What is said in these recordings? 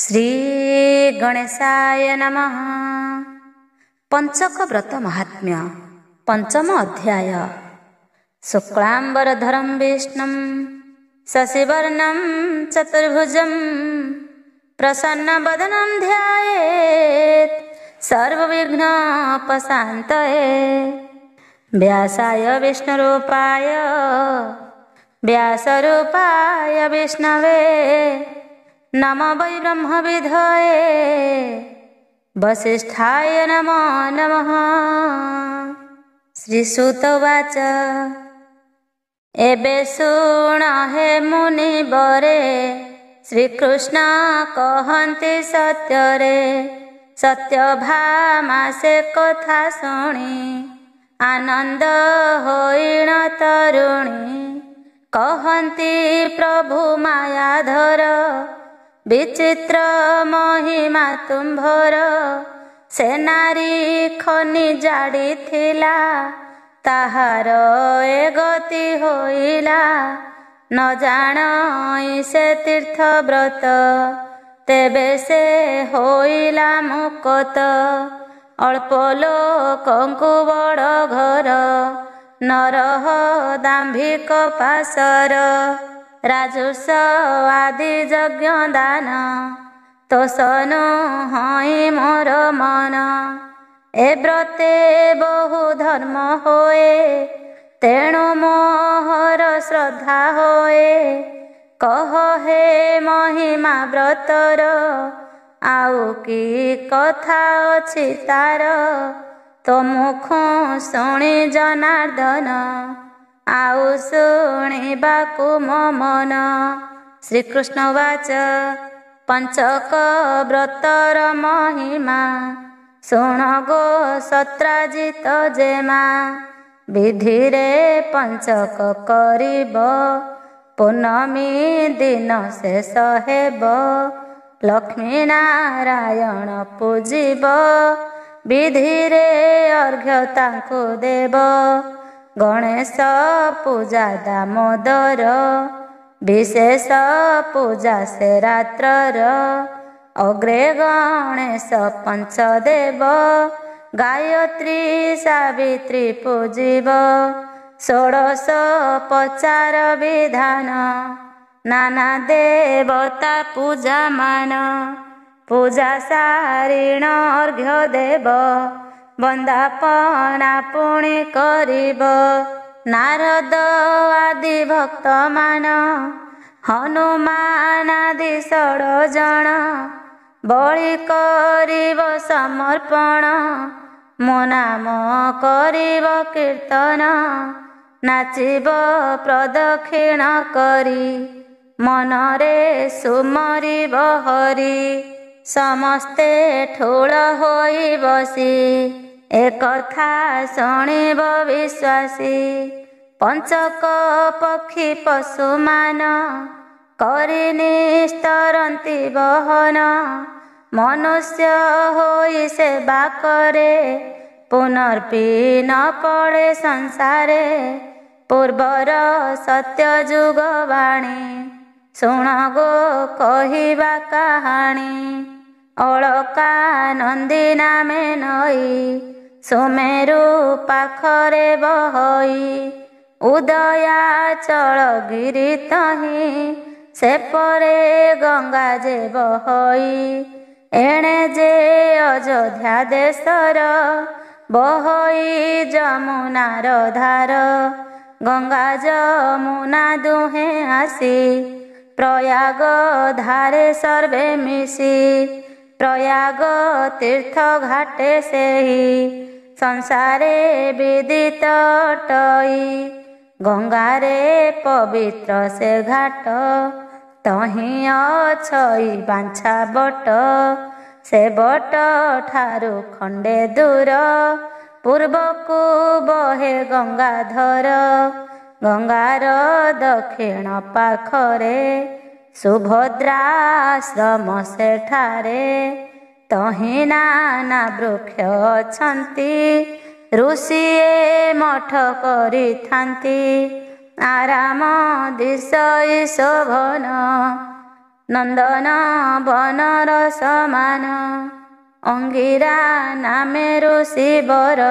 ଶ୍ରୀ ଗଣେଶାୟ ନମଃ। ପଞ୍ଚକ ବ୍ରତ ମହାତ୍ମ୍ୟ ପଞ୍ଚମ ଅଧ୍ୟାୟ। ଶୁକ୍ଳାମ୍ବରଧରଂ ବିଷ୍ଣୁଂ ଶଶିବର୍ଣ୍ଣଂ ଚତୁର୍ଭୁଜଂ ପ୍ରସନ୍ନବଦनं ଧ୍ୟାୟେତ୍ ସର୍ବବିଘ୍ନୋପଶାନ୍ତୟେ। ବ୍ୟାସାୟ ବିଷ୍ଣୁରୂପାୟ ବ୍ୟାସରୂପାୟ ବିଷ୍ଣवे नमो वै ब्रह्मविधये वसिष्ठाय नमो नमः। श्रीसूत उवाच एबे शुण हे मुनिवरे श्रीकृष्ण कहन्ति सत्यरे। सत्यभामा से कथा शुणी आनंद होइन तरुणी। कहन्ति प्रभु मायाधर विचित्र महिमा तुम्भर। से नारी खनि जाड़ी थिला ताहार ए गति होइला। न जाणई से तीर्थ व्रत तेबे से होइला मुकत। अल्प लोकंकु बड़ घर नरह दाम्भिक पासर। राजस्व आदि यज्ञ दान तोषनु हई मोर मन। ए व्रते बहु धर्म होए तेणु मोहर श्रद्धा होए। कह हे महिमा व्रतर आउ कि कथा अछि तार। तो मुखु शुणी जनार्दन आउ शुणिबाकु मो मन। श्रीकृष्ण उवाच पंचक व्रतर महिमा शुण गो सत्राजित जेमा। विधिरे पंचक करिब पूर्णमी दिन शेष हेब। लक्ष्मी नारायण पूजिब विधिरे अर्घ्य तांकु देव। गणेश पूजा दामोदर विशेष पूजा से रात्रर। अग्रे गणेश पंचदेव गायत्री सावित्री पूजिब। षोडश पचार विधान नाना देवता पूजा मान। पूजा सारिण अर्घ्य देव बंदापना पुणी करिब। नारद आदि भक्त मान हनुमान आदि 16 जन बलि करिब समर्पण। मो नाम करिब कीर्तन नाचिब प्रदक्षिण करी। मनरे सुमरिब हरि समस्ते ठूल होई बसी। एकथा शुणिब विश्वासी। पंचक पक्षी पशुमान करि निस्तरन्ति बहन। मनुष्य होई सेवा करे पुनर्पि न पड़े संसारे। पूर्वर सत्य जुग वाणी शुण गो कहिबा कहानी। अलका नंदी नामे नई सुमेरु पाखरे बहई। उदयाचल गिरि तही से परे गंगा जे बहई। एणे जे अयोध्या देशर बहई जमुनार धार। गंगा जमुना दुहे आसी प्रयाग धारे सर्वे मिसी। प्रयाग तीर्थ घाटे सेहि संसारे विदित अटई। गंगारे पवित्र से घाट तही अछई बांछा बट। से बट ठारू खंडे दूर पूर्वकु बहे गंगाधर। गंगार दक्षिण पाखरे सुभद्राश्रम सेठारे। तही नाना वृक्ष अछंती ऋषिए मठ करिथांती। आराम दिशई शोभन ନନ୍ଦନ ବନର ସମାନ। ଅଙ୍ଗିରା ନାମେ ଋଷିବର,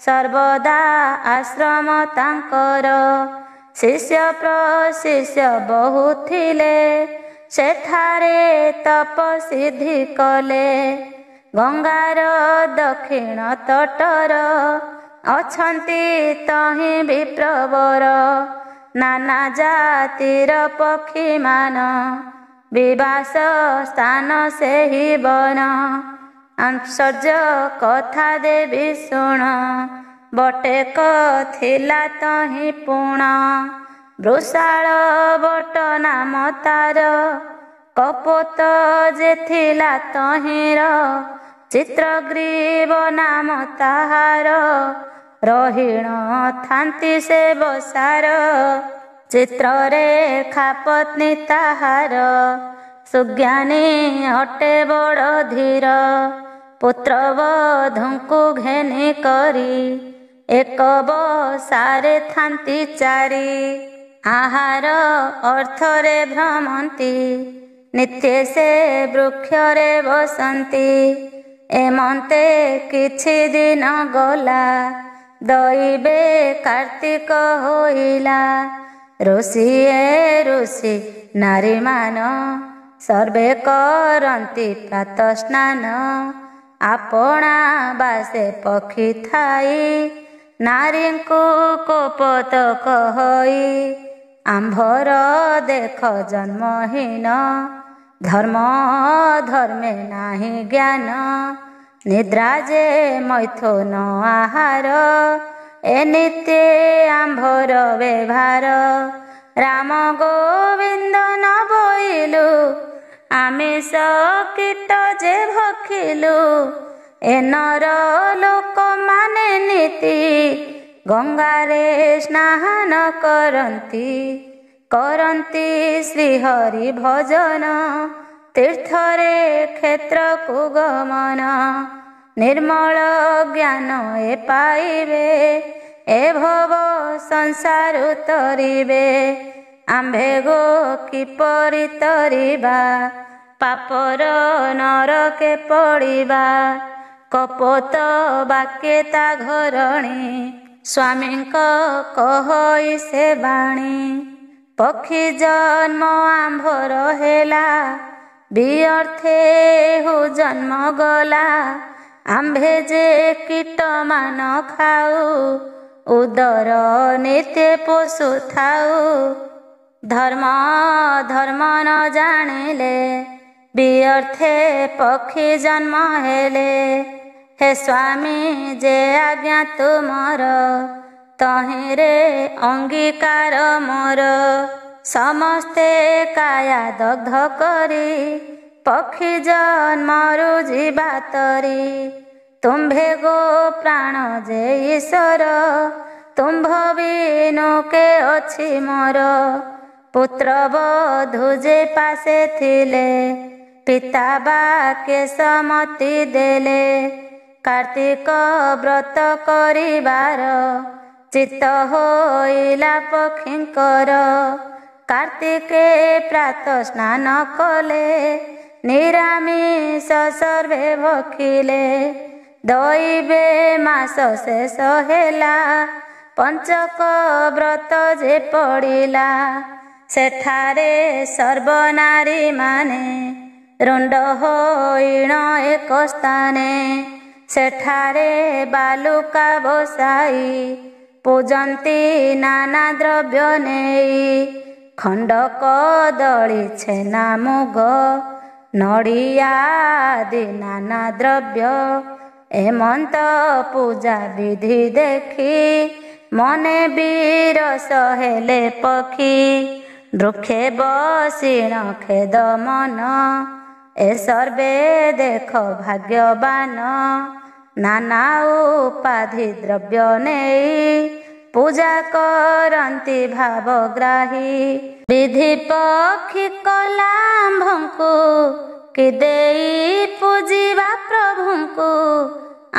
ସର୍ବଦା ଆଶ୍ରମ ତାଙ୍କର। ଶିଷ୍ୟ ପ୍ରଶିଷ୍ୟ ବହୁ ଥିଲେ, ସେଠାରେ ତପସିଦ୍ଧି କଲେ। ଗଙ୍ଗାର ଦକ୍ଷିଣ ତଟର, ଅଛନ୍ତି ତହିଁ ବିପ୍ରବର। ନାନା ଜାତିର ପକ୍ଷୀମାନ, ବିବାସ ସ୍ଥାନ ସେହି ବନ। ଆଶ୍ଚର୍ଯ୍ୟ କଥା ଦେବି ଶୁଣ, ବଟେକ ଥିଲା ତହିଁ ପୁଣ। ବୃଷାଳ ବଟ ନାମ ତାର, କପୋତ ଯେ ଥିଲା ତହିଁର। ଚିତ୍ରଗ୍ରୀବ ନାମ ତାହାର, ରହିଣ ଥାନ୍ତି ସେ ବସାର। ଚିତ୍ରରେଖା ପତ୍ନୀ ତାହାର, ସୁଜ୍ଞାନୀ ଅଟେ ବଡ଼ ଧୀର। ପୁତ୍ରବଧୂଙ୍କୁ ଘେନି କରି, ଏକ ବସାରେ ଥାନ୍ତି ଚାରି। ଆହାର ଅର୍ଥରେ ଭ୍ରମନ୍ତି, ନିତ୍ୟ ସେ ବୃକ୍ଷରେ ବସନ୍ତି। ଏମନ୍ତେ କିଛି ଦିନ ଗଲା, ଦଇବେ କାର୍ତ୍ତିକ ହୋଇଲା। ଋଷିଏ ଋଷି ନାରୀମାନ, ସର୍ବେ କରନ୍ତି ପ୍ରାତଃ ସ୍ନାନ। ଆପଣା ବାସେ ପକ୍ଷୀ ଥାଇ, ନାରୀଙ୍କୁ କୋପତକ ହୋଇ। ଆମ୍ଭର ଦେଖ ଜନ୍ମହୀନ, ଧର୍ମ ଧର୍ମେ ନାହିଁ ଜ୍ଞାନ। ନିଦ୍ରା ଯେ ମୈଥୁନ ଆହାର, ଏ ନିତ୍ୟ ଆମ୍ଭର ବ୍ୟବହାର। ରାମ ଗୋବିନ୍ଦ ନ ବୋଇଲୁ, ଆମିଷ କୀଟ ଯେ ଭକ୍ଷିଲୁ। ଏ ନର ଲୋକମାନେ ନୀତି, ଗଙ୍ଗାରେ ସ୍ନାନ କରନ୍ତି। କରନ୍ତି ଶ୍ରୀହରି ଭଜନ, ତୀର୍ଥରେ କ୍ଷେତ୍ରକୁ ଗମନ। ନିର୍ମଳ ଜ୍ଞାନ ଏ ପାଇବେ, ଏ ଭବ ସଂସାରୁ ତରିବେ। ଆମ୍ଭେ ଗୋ କିପରି ତରିବା, ପାପର ନରକେ ପଡ଼ିବା। କପୋତ ବାକ୍ୟେ ତା ଘରଣୀ, ସ୍ୱାମୀଙ୍କ କହଇ ସେ ବାଣୀ। ପକ୍ଷୀ ଜନ୍ମ ଆମ୍ଭର ହେଲା, ବିଅର୍ଥେ ହୁ ଜନ୍ମ ଗଲା। ଆମ୍ଭେ ଯେ କୀଟମାନ ଖାଉ, ଉଦର ନିତ୍ୟ ପୋଷୁ ଥାଉ। ଧର୍ମ ଧର୍ମ ନ ଜାଣିଲେ, ବିଅର୍ଥେ ପକ୍ଷୀ ଜନ୍ମ ହେଲେ। ହେ ସ୍ୱାମୀ ଯେ ଆଜ୍ଞା ତୁମର, ତହିଁରେ ଅଙ୍ଗୀକାର ମୋର। ସମସ୍ତେ କାୟା ଦଗ୍ଧ କରି, ପକ୍ଷୀ ଜନ୍ମରୁ ଯିବା ତରି। ତୁମ୍ଭେ ଗୋ ପ୍ରାଣ ଯେ ଈଶ୍ୱର, ତୁମ୍ଭ ବିନୁ କେ ଅଛି ମୋର। ପୁତ୍ରବଧୂ ଯେ ପାଶେ ଥିଲେ, ପିତା ବାକ୍ୟେ ସମ୍ମତି ଦେଲେ। କାର୍ତ୍ତିକ ବ୍ରତ କରିବାର, ଚିତ୍ତ ହୋଇଲା ପକ୍ଷୀଙ୍କର। କାର୍ତ୍ତିକେ ପ୍ରାତଃ ସ୍ନାନ କଲେ, ନିରାମିଷ ସର୍ବେ ଭକ୍ଷିଲେ। ଦଇବେ ମାସ ଶେଷ ହେଲା, ପଞ୍ଚକ ବ୍ରତ ଯେ ପଡ଼ିଲା। ସେଠାରେ ସର୍ବନାରୀମାନେ, ରୁଣ୍ଡ ହୋଇଣ ଏକ ସ୍ଥାନେ। ସେଠାରେ ବାଲୁକା ବସାଇ, ପୂଜନ୍ତି ନାନା ଦ୍ରବ୍ୟ ନେଇ। ଖଣ୍ଡ କଦଳୀ ଛେନା ମୁଗ, ନଡ଼ିଆ ଆଦି ନାନା ଦ୍ରବ୍ୟ। ଏମନ୍ତ ପୂଜା ବିଧି ଦେଖି, ମନେ ବିରସ ହେଲେ ପକ୍ଷୀ। ବୃକ୍ଷେ ବସିଣ ଖେଦ ମନ, ଏ ସର୍ବେ ଦେଖ ଭାଗ୍ୟବାନ। ନାନା ଉପାଧି ଦ୍ରବ୍ୟ ନେଇ, ପୂଜା କରନ୍ତି ଭାବଗ୍ରାହୀ। ବିଧି ପକ୍ଷୀ କଲା ଆମ୍ଭଙ୍କୁ, କି ଦେଇ ପୂଜିବା ପ୍ରଭୁଙ୍କୁ।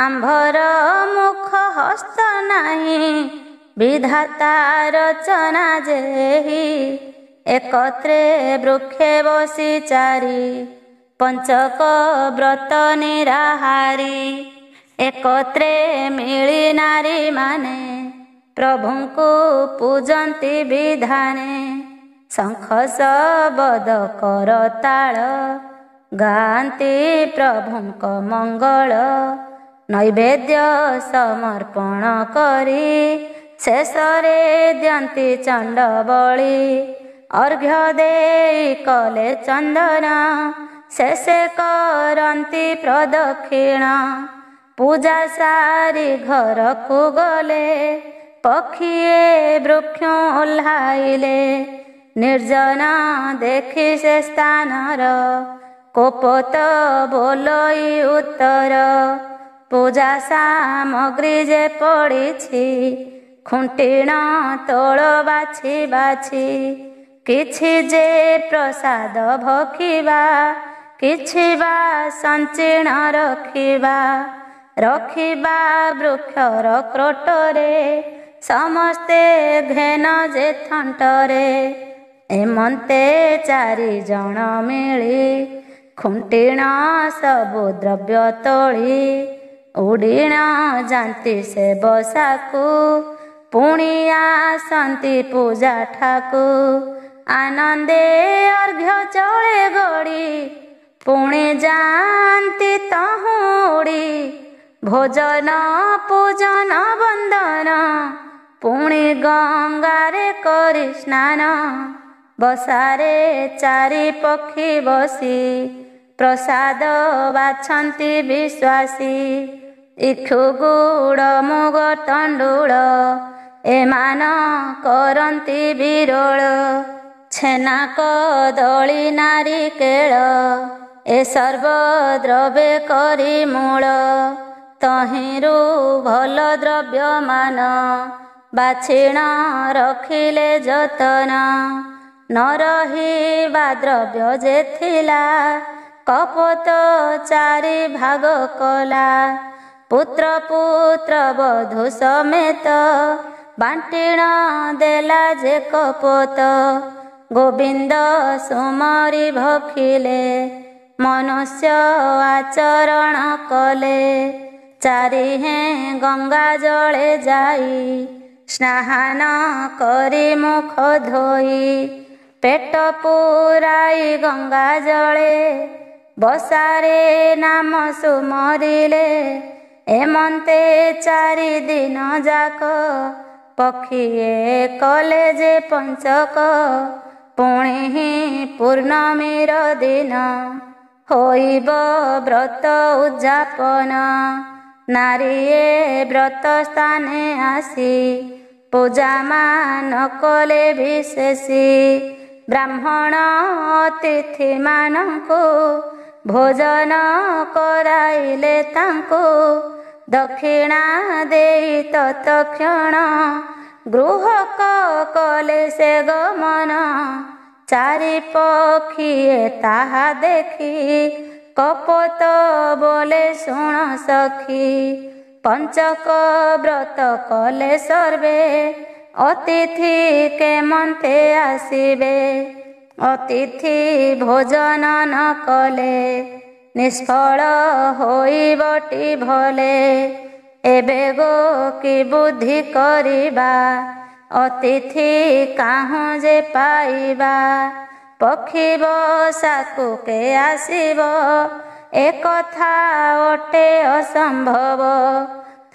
ଆମ୍ଭର ମୁଖ ହସ୍ତ ନାହିଁ, ବିଧାତା ରଚନା ଯେହି। एकत्रे वृक्षे बसी चारि पंचक व्रत निराहारी एकत्रे मिली नारी माने प्रभुଙ୍କୁ पूजन्ति विधाने शंख शबद करताल गान्ति प्रभुଙ୍କ मंगल नैवेद्य समर्पण करी शेषरे दियन्ति चंड बलि अर्घ्य देई कले चंदन शेषे करन्ति प्रदक्षिण पूजा सारी घर को गले पक्षीए वृक्ष ओह्लाइले निर्जन देखि से स्थानर कोपत बोलई उत्तर पूजा सामग्री जे पड़िछि खुंटिण तोल बाछि बाछि किछि जे प्रसाद भखिबा किछि बा संचिण रखिबा रखिबा वृक्षर क्रोटरे समस्ते घेन जे थंटरे एमंते चारि जण मिली खुंटिण सबु द्रव्य तोली उड़ीण जान्ति से बसाकू पुणी आसन्ति पूजा ठाकू आनंदे अर्घ्य चले गड़ी पुणी जान्ति तहुड़ी भोजन पूजन बंदन पुणी गंगारे करी स्नान बसारे चारि पक्षी बसी प्रसाद बाछन्ति विश्वासी इक्षु गुड़ मुग तंडुल एमान करन्ति बिरल छेना कदली नारिकेल ए सर्व द्रव्य करी मूल तहिरू भल द्रव्य मान बाछिण रखिले जतन न रहिबा द्रव्य जे थिला कपत चारि भाग कला पुत्र पुत्र बधू समेत बांटिण देला जे कपत गोविंद सुमरी भखिले मनुष्य आचरण कले चारि हें गंगा जले जाई स्नान करी मुख धोई पेट पुराई गंगा जले बसारे नाम सुमरिले एमंते चारि दिन जाक पक्षीए कले जे पंचक पुणी ही पूर्णमीर दिन होइब व्रत उद्यापन नारीए व्रत स्थाने आसी पूजा मान कले विशेषी ब्राह्मण अतिथि मानंकु भोजन कराइले तांकु दक्षिणा देई तत्क्षण गृहक कले से गमन चारि पक्षीए ताहा देखी कपत बोले शुण सखी पंचक व्रत कले सर्वे अतिथि केमंते आसिबे अतिथि भोजन न कले निष्फल होइबटी भले एबे गो कि बुद्धि करिबा अतिथि काहू जे पाइबा पक्षी बसाकू के आसिब एकथा अटे असंभव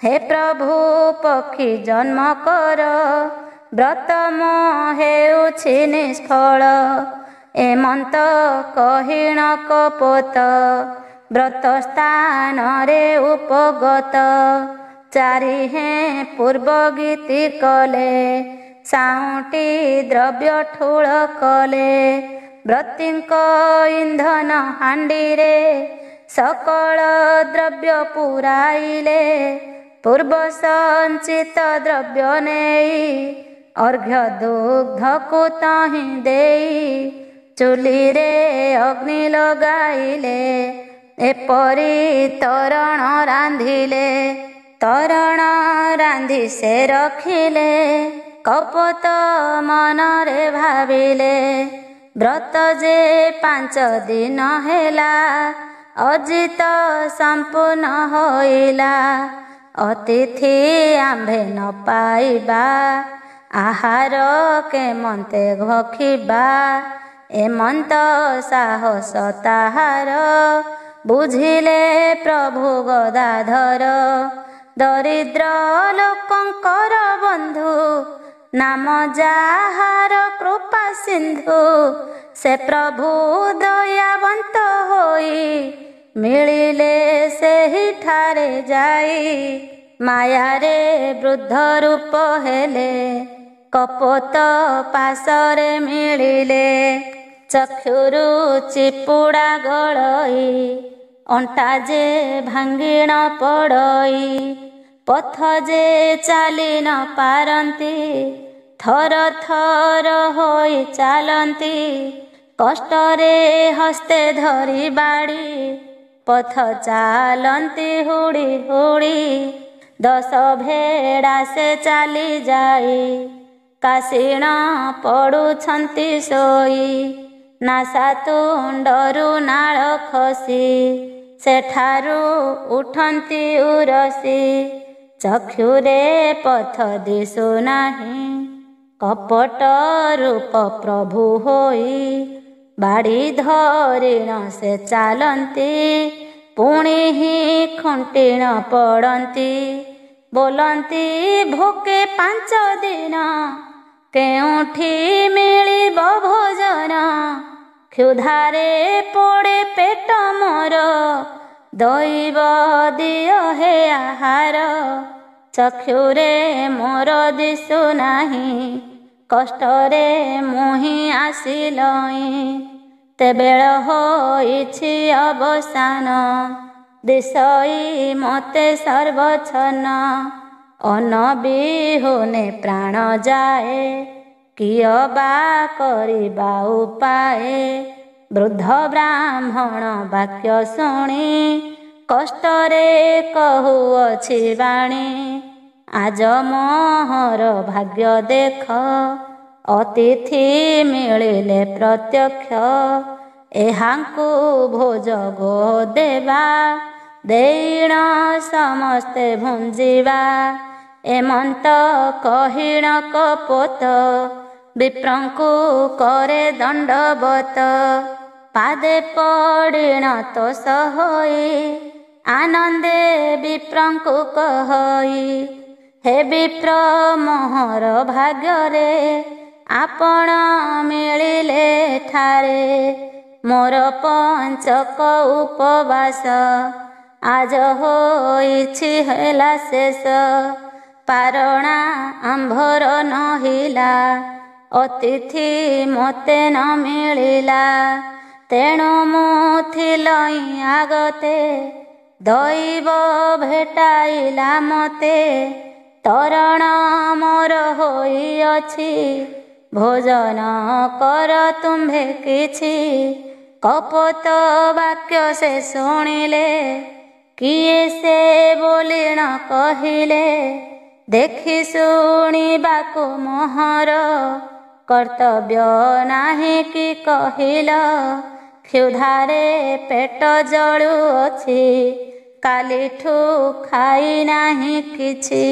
हे प्रभु पक्षी जन्म कर व्रत हेउछि निष्फल एमंत कहिण कपोत व्रत स्थान रे उपगत चारि हें पूर्व गीति कले साउटी द्रव्य ठूल कले व्रतींक इंधन हांडी रे सकल द्रव्य पुराइले पूर्व संचित द्रव्य नेई अर्घ्य दुग्ध को तहि देई चुली रे अग्नि लगाइले एपरी तोरण रांधिले तोरण रांधि से रखिले କପଟ ମନରେ ଭାବିଲେ ବ୍ରତ ଯେ 5 ଦିନ ହେଲା ଅଜିତ ସମ୍ପୂର୍ଣ୍ଣ ହୋଇଲା। ଅତିଥି ଆମ୍ଭେ ନ ପାଇବା ଆହାର କେମନ୍ତେ ଭଖିବା ଏମନ୍ତ ସାହସ ତାହାର ବୁଝିଲେ ପ୍ରଭୁ ଗଦାଧର। ଦରିଦ୍ର ଲୋକଙ୍କର ବନ୍ଧୁ ନାମ ଯାହାର କୃପା ସିନ୍ଧୁ ସେ ପ୍ରଭୁ ଦୟାବନ୍ତ ହୋଇ ମିଳିଲେ ସେହିଠାରେ ଯାଇ। ମାୟାରେ ବୃଦ୍ଧ ରୂପ ହେଲେ କପୋତ ପାଶରେ ମିଳିଲେ ଚକ୍ଷୁରୁ ଚିପୁଡ଼ା ଗଳଇ ଅଣ୍ଟା ଯେ ଭାଙ୍ଗିଣ ପଡ଼ଇ। ପଥ ଯେ ଚାଲି ନ ପାରନ୍ତି ଥର ଥର ହୋଇ ଚାଲନ୍ତି କଷ୍ଟରେ ହସ୍ତେ ଧରି ବାଡ଼ି ପଥ ଚାଲନ୍ତି ହୁଡ଼ି ହୁଡ଼ି। 10 ଭେଡ଼ା ସେ ଚାଲି ଯାଇ କାଶିଣ ପଡ଼ୁଛନ୍ତି ଶୋଇ। ନାସା ତୁଣ୍ଡରୁ ନାଳ ଖସି ସେଠାରୁ ଉଠନ୍ତି ଉରସି ଚକ୍ଷୁରେ ପଥ ଦିଶୁନାହିଁ କପଟ ରୂପ ପ୍ରଭୁ ହୋଇ। ବାଡ଼ି ଧରିଣ ସେ ଚାଲନ୍ତି ପୁଣି ହିଁ ଖୁଣ୍ଟିଣ ପଡ଼ନ୍ତି ବୋଲନ୍ତି ଭୋକେ 5 ଦିନ କେଉଁଠି ମିଳିବ ଭୋଜନ। କ୍ଷୁଧାରେ ପୋଡ଼େ ପେଟ ମୋର ଦଇବ ଦିଅ ହେ ଆହାର। ଚକ୍ଷୁରେ ମୋର ଦିଶୁନାହିଁ କଷ୍ଟରେ ମୁହିଁ ଆସିଲଇଁ। ତେବେଳ ହୋଇଛି ଅବସାନ ଦିଶଇ ମୋତେ ସର୍ବଚ୍ଛନ୍ନ। ଅନ୍ନ ବିହୁନେ ପ୍ରାଣ ଯାଏ କିଅ ବା କରିବା ଉପାଏ। ବୃଦ୍ଧ ବ୍ରାହ୍ମଣ ବାକ୍ୟ ଶୁଣି କଷ୍ଟରେ କହୁଅଛି ବାଣୀ। ଆଜ ମୋହର ଭାଗ୍ୟ ଦେଖ ଅତିଥି ମିଳିଲେ ପ୍ରତ୍ୟକ୍ଷ। ଏହାଙ୍କୁ ଭୋଜଗୋ ଦେବା ଦେଇଣ ସମସ୍ତେ ଭୁଞ୍ଜିବା। ଏମନ୍ତ କହିଣ କପୋତ ବିପ୍ରଙ୍କୁ କରେ ଦଣ୍ଡବତ। ପାଦେ ପଡ଼ିଣ ତୋଷ ହୋଇ ଆନନ୍ଦେ ବିପ୍ରଙ୍କୁ କହଇ। ହେ ବିପ୍ର ମୋହର ଭାଗ୍ୟରେ ଆପଣ ମିଳିଲେ ଠାରେ। ମୋର ପଞ୍ଚକ ଉପବାସ ଆଜ ହୋଇଛି ହେଲା ଶେଷ। ପାରଣା ଆମ୍ଭର ନହିଲା ଅତିଥି ମୋତେ ନ ମିଳିଲା। ତେଣୁ ମୁଁ ଥିଲଇଁ ଆଗତେ ଦଇବ ଭେଟାଇଲା ମୋତେ। ତରଣ ମୋର ହୋଇଅଛି ଭୋଜନ କର ତୁମ୍ଭେ କିଛି। କପୋତ ବାକ୍ୟ ସେ ଶୁଣିଲେ କିଏ ସେ ବୋଲିଣ କହିଲେ। ଦେଖି ଶୁଣିବାକୁ ମୋହର କର୍ତ୍ତବ୍ୟ ନାହିଁ କି କହିଲ। କ୍ଷୁଧାରେ ପେଟ ଜଳୁଅଛି କାଲିଠୁ ଖାଇ ନାହିଁ କିଛି।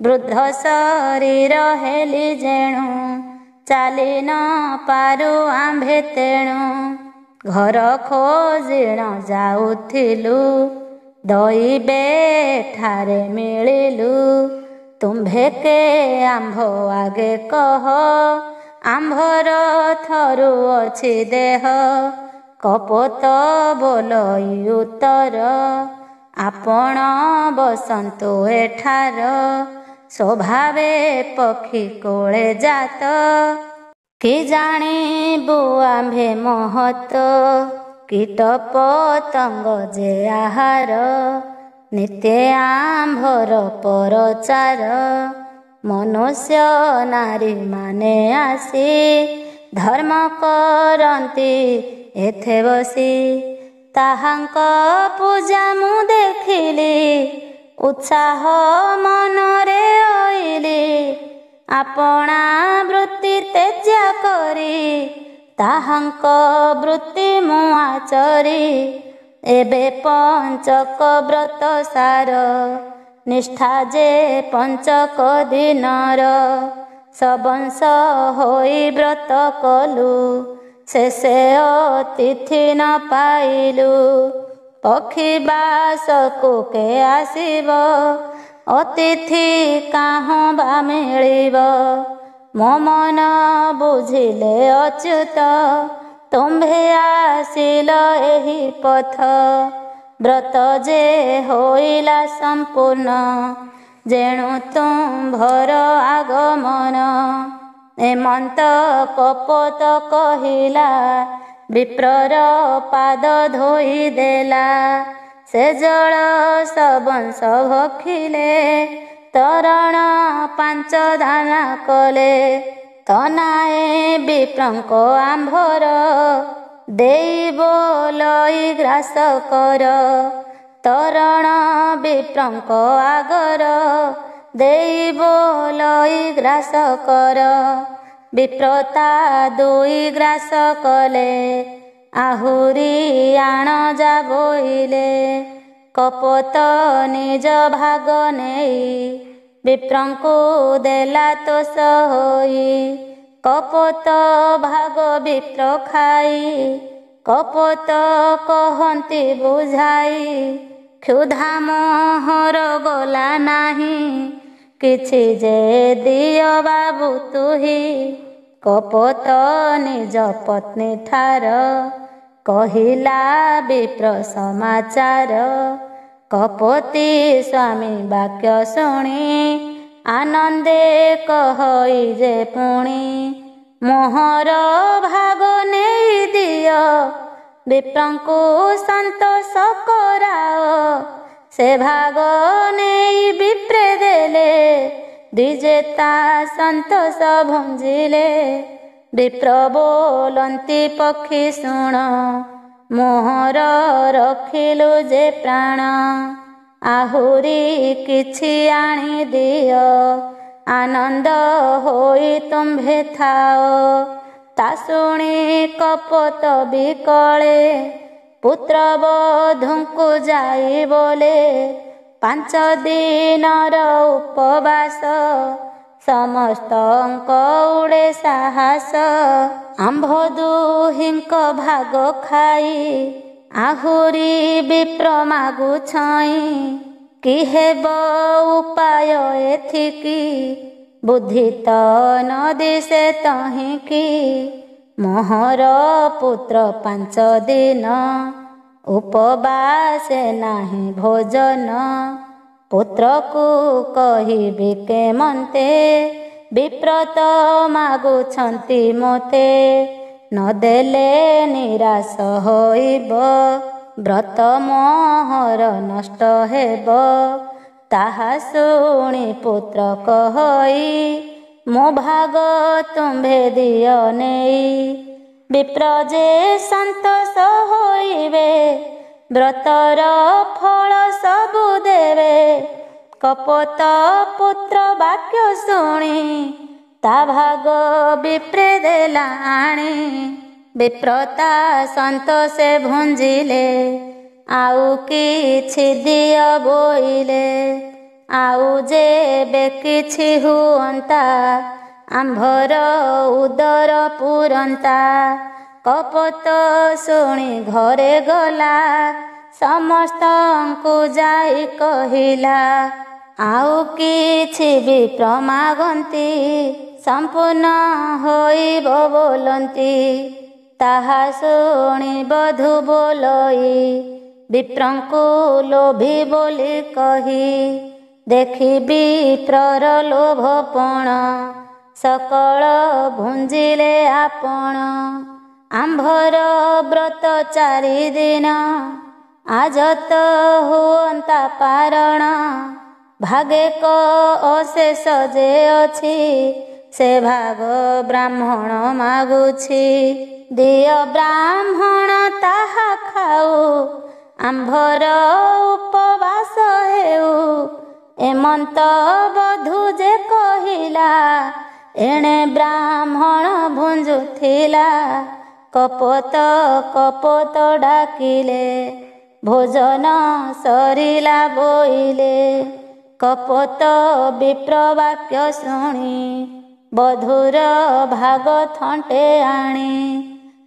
ବୃଦ୍ଧ ଶରୀର ହେଲି ଯେଣୁ ଚାଲି ନ ପାରୁ ଆମ୍ଭେ ତେଣୁ। ଘର ଖୋଜିଣ ଯାଉଥିଲୁ ଦଇବେ ଠାରେ ମିଳିଲୁ। ତୁମ୍ଭେ କେ ଆମ୍ଭ ଆଗେ କହ ଆମ୍ଭର ଥରୁଅଛି ଦେହ। କପୋତ ବୋଲଇ ଉତ୍ତର ଆପଣ ବସନ୍ତୁ ଏଠାର। ସ୍ୱଭାବେ ପକ୍ଷୀ କୋଳେ ଜାତ କି ଜାଣିବୁ ଆମ୍ଭେ ମହତ। କୀଟ ପତଙ୍ଗ ଯେ ଆହାର ନିତ୍ୟ ଆମ୍ଭର ପରଚାର। ମନୁଷ୍ୟ ନାରୀ ମାନେ ଆସି ଧର୍ମ କରନ୍ତି ଏଥେ ବସି। ତାହାଙ୍କ ପୂଜା ମୁଁ ଦେଖିଲି ଉତ୍ସାହ ମନରେ ଅଇଲି। ଆପଣା ବୃତ୍ତି ତ୍ୟାଜ୍ୟ କରି ତାହାଙ୍କ ବୃତ୍ତି ମୁଁ ଆଚରି ଏବେ ପଞ୍ଚକ ବ୍ରତ ସାର ନିଷ୍ଠା ଯେ ପଞ୍ଚକ ଦିନର ସବଂଶ ହୋଇ ବ୍ରତ କଲୁ ଶେଷେ ଅତିଥି ନ ପାଇଲୁ ପକ୍ଷୀ ବାସକୁ କେ ଆସିବ ଅତିଥି କାହୁଁ ବା ମିଳିବ ମୋ ମନ ବୁଝିଲେ ଅଚ୍ୟୁତ ତୁମ୍ଭେ ଆସିଲ ଏହି ପଥ ବ୍ରତ ଯେ ହୋଇଲା ସମ୍ପୂର୍ଣ୍ଣ ଯେଣୁ ତୁମ୍ଭର ଆଗମନ ଏମନ୍ତ କପୋତ କହିଲା ବିପ୍ରର ପାଦ ଧୋଇ ଦେଲା ସେ ଜଳ ସବଂଶ ଭକ୍ଷିଲେ ତରଣ ପାଞ୍ଚ ଦାନା କଲେ ତନାଏ ବିପ୍ରଙ୍କ ଆମ୍ଭର ଦେଇ ବୋଲଇ ଗ୍ରାସ କର ତରଣ ବିପ୍ରଙ୍କ ଆଗର ଦେଇ ବୋଲଇ ଗ୍ରାସ କର ବିପ୍ରତା ଦୁଇ ଗ୍ରାସ କଲେ ଆହୁରି ଆଣ ଯା ବୋଇଲେ କପୋତ ନିଜ ଭାଗ ନେଇ ବିପ୍ରଙ୍କୁ ଦେଲା ତୋଷ ହୋଇ କପୋତ ଭାଗ ବିପ୍ର ଖାଇ କପୋତ କହନ୍ତି ବୁଝାଇ କ୍ଷୁଧା ମୋହର ଗଲା ନାହିଁ କିଛି ଯେ ଦିଅ ବାବୁ ତୁହି କପୋତ ନିଜ ପତ୍ନୀ ଠାର କହିଲା ବିପ୍ର ସମାଚାର କପୋତୀ ସ୍ୱାମୀ ବାକ୍ୟ ଶୁଣି ଆନନ୍ଦେ କହଇ ଯେ ପୁଣି ମୋହର ଭାଗ ନେଇ ଦିଅ ବିପ୍ରଙ୍କୁ ସନ୍ତୋଷ କରାଅ ସେ ଭାଗ ନେଇ ବିପ୍ରେ ଦେଲେ ଦ୍ୱିଜେତା ସନ୍ତୋଷ ଭୁଞ୍ଜିଲେ ବିପ୍ର ବୋଲନ୍ତି ପକ୍ଷୀ ଶୁଣ ମୋହର ରଖିଲୁ ଯେ ପ୍ରାଣ ଆହୁରି କିଛି ଆଣି ଦିଅ ଆନନ୍ଦ ହୋଇ ତୁମ୍ଭେ ଥାଅ ତା ଶୁଣି କପୋତ ବିକଳେ ପୁତ୍ର ବଧୂଙ୍କୁ ଯାଇ ବୋଲେ 5 ଦିନର ଉପବାସ ସମସ୍ତଙ୍କ ଉଡ଼େ ସାହସ ଆମ୍ଭ ଦୁହିଁଙ୍କ ଭାଗ ଖାଇ ଆହୁରି ବିପ୍ର ମାଗୁଛଇଁ କି ହେବ ଉପାୟ ଏଥିକି ବୁଦ୍ଧି ତ ନ ଦିଶେ ତହିଁକି ମୋହର ପୁତ୍ର 5 ଦିନ ଉପବାସେ ନାହିଁ ଭୋଜନ ପୁତ୍ରକୁ କହିବି କେମନ୍ତେ ବିପ୍ରତ ମାଗୁଛନ୍ତି ମୋତେ ନଦେଲେ ନିରାଶ ହୋଇବ ବ୍ରତ ମୋହର ନଷ୍ଟ ହେବ ତାହା ଶୁଣି ପୁତ୍ର କହଇ ମୋ ଭାଗ ତୁମ୍ଭେ ଦିଅ ନେଇ ବିପ୍ର ଯେ ସନ୍ତୋଷ ହୋଇବେ ବ୍ରତର ଫଳ ସବୁ ଦେବେ କପୋତ ପୁତ୍ର ବାକ୍ୟ ଶୁଣି ତା ଭାଗ ବିପ୍ରେ ଦେଲା ଆଣି ବିପ୍ରତା ସନ୍ତୋଷେ ଭୁଞ୍ଜିଲେ ଆଉ କିଛି ଦିଅ ବୋଇଲେ ଆଉ ଯେବେ କିଛି ହୁଅନ୍ତା ଆମ୍ଭର ଉଦର ପୁରନ୍ତା କପୋତ ଶୁଣି ଘରେ ଗଲା ସମସ୍ତଙ୍କୁ ଯାଇ କହିଲା ଆଉ କିଛି ବିପ୍ର ମାଗନ୍ତି ସମ୍ପୂର୍ଣ୍ଣ ହୋଇବ ବୋଲନ୍ତି ତାହା ଶୁଣି ବଧୂ ବୋଲଇ ବିପ୍ରଙ୍କୁ ଲୋଭି ବୋଲି କହି ଦେଖି ବିପ୍ରର ଲୋଭପଣ ସକଳ ଭୁଞ୍ଜିଲେ ଆପଣ ଆମ୍ଭର ବ୍ରତ 4 ଦିନ ଆଜ ତ ହୁଅନ୍ତା ପାରଣ ଭାଗେ ଅଶେଷ ଯେ ଅଛି ସେ ଭାଗ ବ୍ରାହ୍ମଣ ମାଗୁଛି ଦିଅ ବ୍ରାହ୍ମଣ ତାହା ଖାଉ ଆମ୍ଭର ଉପବାସ ହେଉ ଏମନ୍ତ ବଧୂ ଯେ କହିଲା, ଏଣେ ବ୍ରାହ୍ମଣ ଭୁଞ୍ଜୁଥିଲା। କପୋତ କପୋତ ଡାକିଲେ, ଭୋଜନ ସରିଲା ବୋଇଲେ। କପୋତ ବିପ୍ର ବାକ୍ୟ ଶୁଣି, ବଧୂର ଭାଗ ଥଣ୍ଟେ ଆଣି।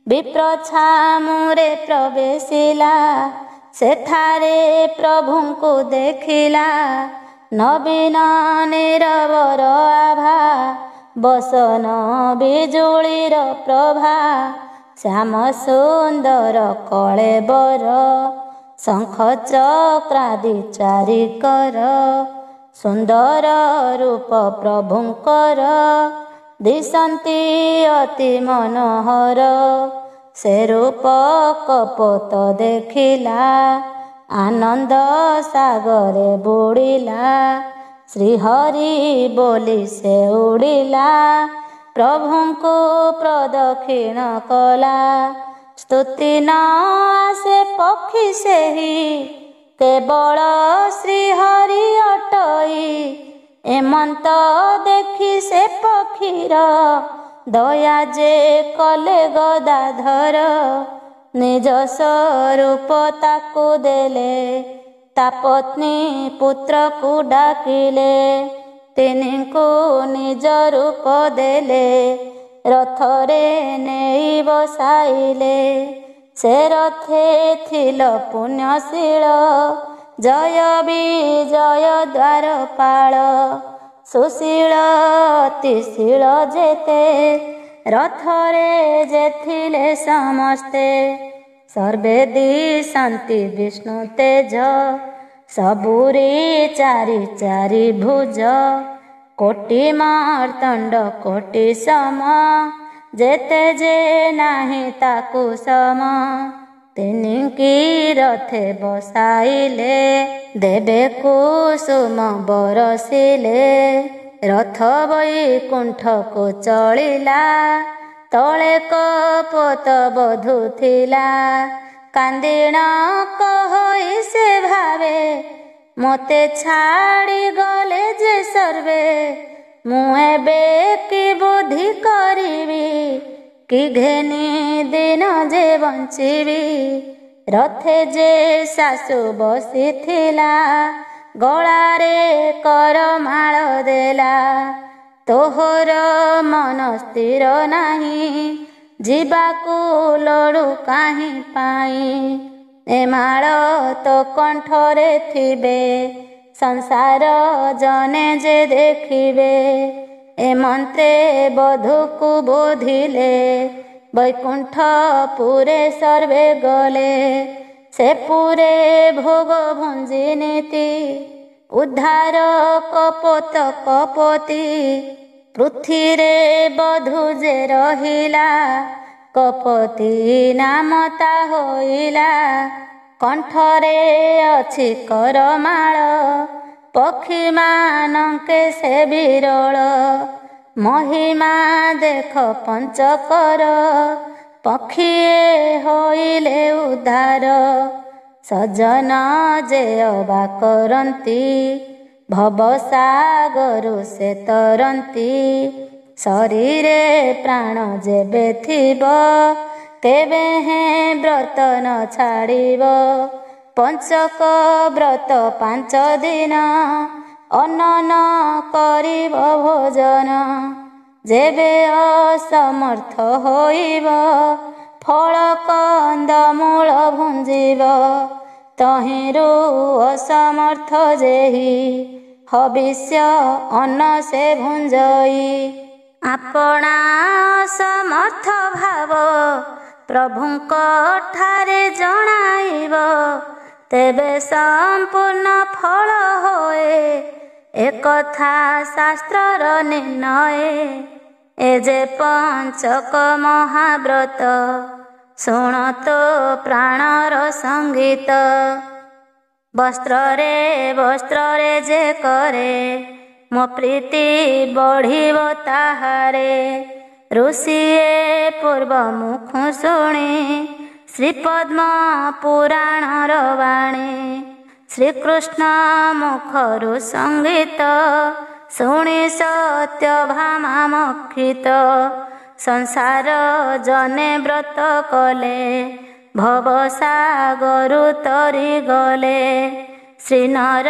ବିପ୍ର ଛାମୁରେ ପ୍ରବେଶିଲା, ସେଠାରେ ପ୍ରଭୁଙ୍କୁ ଦେଖିଲା। ନବୀନ ନିରବର ଆଭା, ବସନ ବିଜୁଳିର ପ୍ରଭା। ଶ୍ୟାମ ସୁନ୍ଦର କଳେବର, ଶଙ୍ଖ ଚକ୍ରାଦି ଚାରିକର। ସୁନ୍ଦର ରୂପ ପ୍ରଭୁଙ୍କର, ଦିଶନ୍ତି ଅତି ମନୋହର। ସେ ରୂପ କପୋତ ଦେଖିଲା, ଆନନ୍ଦ ସାଗରେ ବୁଡ଼ିଲା। ଶ୍ରୀହରି ବୋଲି ସେ ଉଡ଼ିଲା, ପ୍ରଭୁଙ୍କୁ ପ୍ରଦକ୍ଷିଣ କଲା। ସ୍ତୁତି ନ ଆସେ ପକ୍ଷୀ ସେହି, କେବଳ ଶ୍ରୀହରି ଅଟଇ। ଏମନ୍ତ ଦେଖି ସେ ପକ୍ଷୀର, ଦୟା ଯେ କଲେ ଗଦାଧର। ନିଜ ସ୍ୱରୂପ ତାକୁ ଦେଲେ, ତା ପତ୍ନୀ ପୁତ୍ରକୁ ଡାକିଲେ। ତିନିଙ୍କୁ ନିଜ ରୂପ ଦେଲେ, ରଥରେ ନେଇ ବସାଇଲେ। ସେ ରଥେ ଥିଲ ପୁଣ୍ୟଶୀଳ, ଜୟ ବିଜୟ ଦ୍ୱାରପାଳ। ସୁଶୀଳ ଅତିଶୀଳ ଯେତେ, ରଥରେ ଯେ ଥିଲେ ସମସ୍ତେ। ସର୍ବେ ଦିଶନ୍ତି ବିଷ୍ଣୁ ତେଜ, ସବୁରି ଚାରି ଚାରି ଭୁଜ। କୋଟି ମାର୍ତ୍ତଣ୍ଡ କୋଟି ସମ, ଯେତେ ଯେ ନାହିଁ ତାକୁ ସମ। ତିନିଙ୍କି ରଥେ ବସାଇଲେ, ଦେବେ କୁସୁମ ବରସିଲେ। ରଥ ବୈକୁଣ୍ଠକୁ ଚଳିଲା, ତଳେ କପୋତ ବଧୂ ଥିଲା। କାନ୍ଦିଣ କହି ସେ ଭାବେ, ମୋତେ ଛାଡ଼ି ଗଲେ ଯେ ସର୍ବେ। ମୁଁ ଏବେ କି ବୁଦ୍ଧି କରିବି, କି ଘେନି ଦିନ ଯେ ବଞ୍ଚିବି। ରଥେ ଯେ ଶାଶୁ ବସିଥିଲା, ଗଳାରେ କରମାଳ ଦେଲା। ତୋହର ମନ ସ୍ଥିର ନାହିଁ, ଯିବାକୁ ଲୋଡ଼ୁ କାହିଁ ପାଇଁ। ଏ ମାଳ ତୋ କଣ୍ଠରେ ଥିବେ, ସଂସାର ଜନେ ଯେ ଦେଖିବେ। ଏ ମନ୍ତ୍ରେ ବଧୂକୁ ବୋଧିଲେ, ବୈକୁଣ୍ଠ ପୁରେ ସର୍ବେ ଗଲେ। ସେ ପୁରେ ଭୋଗ ଭୁଞ୍ଜି ନୀତି, ଉଦ୍ଧାର କପୋତ କପୋତୀ। ପୃଥ୍ୱୀରେ ବଧୂ ଯେ ରହିଲା, କପୋତୀ ନାମ ତା ହୋଇଲା। କଣ୍ଠରେ ଅଛି କରମାଳ, ପକ୍ଷୀମାନଙ୍କେ ସେ ବିରଳ। ମହିମା ଦେଖ ପଞ୍ଚକର, ପକ୍ଷୀଏ ହୋଇଲେ ଉଦ୍ଧାର। ସଜନ ଯେ ଅବା କରନ୍ତି, ଭବସାଗରୁ ସେ ତରନ୍ତି। ଶରୀରେ ପ୍ରାଣ ଯେବେ ଥିବ, କେବେ ହେଁ ବ୍ରତ ନ ଛାଡ଼ିବ। ପଞ୍ଚକ ବ୍ରତ 5 ଦିନ, ଅନ୍ନ ନ କରିବ ଭୋଜନ। ଯେବେ ଅସମର୍ଥ ହୋଇବ, ଫଳ କନ୍ଦମୂଳ ଭୁଞ୍ଜିବ। ତହିଁରୁ ଅସମର୍ଥ ଯେହି, ହବିଷ୍ୟ ଅନ୍ନ ସେ ଭୁଞ୍ଜଇ। ଆପଣା ଅସମର୍ଥ ଭାବ, ପ୍ରଭୁଙ୍କ ଠାରେ ଜଣାଇବ। ତେବେ ସମ୍ପୂର୍ଣ୍ଣ ଫଳ ହୋଏ, ଏକଥା ଶାସ୍ତ୍ରର ନିର୍ଣ୍ଣୟ। ଏ ଯେ ପଞ୍ଚକ ମହାବ୍ରତ, ଶୁଣ ତୋ ପ୍ରାଣର ସଙ୍ଗୀତ। ବସ୍ତ୍ରରେ ବସ୍ତ୍ରରେ ଯେ କରେ, ମୋ ପ୍ରୀତି ବଢ଼ିବ ତାହାରେ। ଋଷିଏ ପୂର୍ବ ମୁଖୁ ଶୁଣି, ଶ୍ରୀପଦ୍ମ ପୁରାଣର ବାଣୀ। ଶ୍ରୀକୃଷ୍ଣ ମୁଖରୁ ସଙ୍ଗୀତ ଶୁଣି ସତ୍ୟଭାମା ମୋକ୍ଷିତ। ସଂସାର ଜନେ ବ୍ରତ କଲେ ଭବସାଗରୁ ତରି ଗଲେ। ଶ୍ରୀନର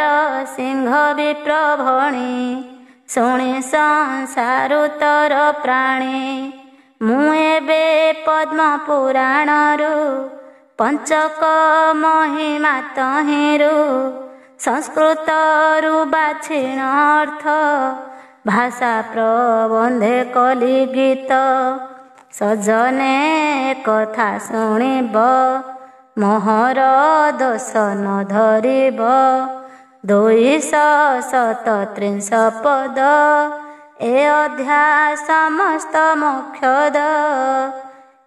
ସିଂହ ବିପ୍ରଭଣୀ ଶୁଣି ସଂସାରୁ ତର ପ୍ରାଣୀ। ମୁଁ ଏବେ ପଦ୍ମ ପୁରାଣରୁ ପଞ୍ଚକ ମହିମା ତହିଁରୁ ସଂସ୍କୃତରୁ ବାଛିଣ ଅର୍ଥ ଭାଷା ପ୍ରବନ୍ଧେ କଲି ଗୀତ। ସଜନେ କଥା ଶୁଣିବ ମୋହର ଦୋଷ ନ ଧରିବ। 237 ପଦ ଏ ଅଧ୍ୟାୟ ସମସ୍ତ ମୋକ୍ଷଦ।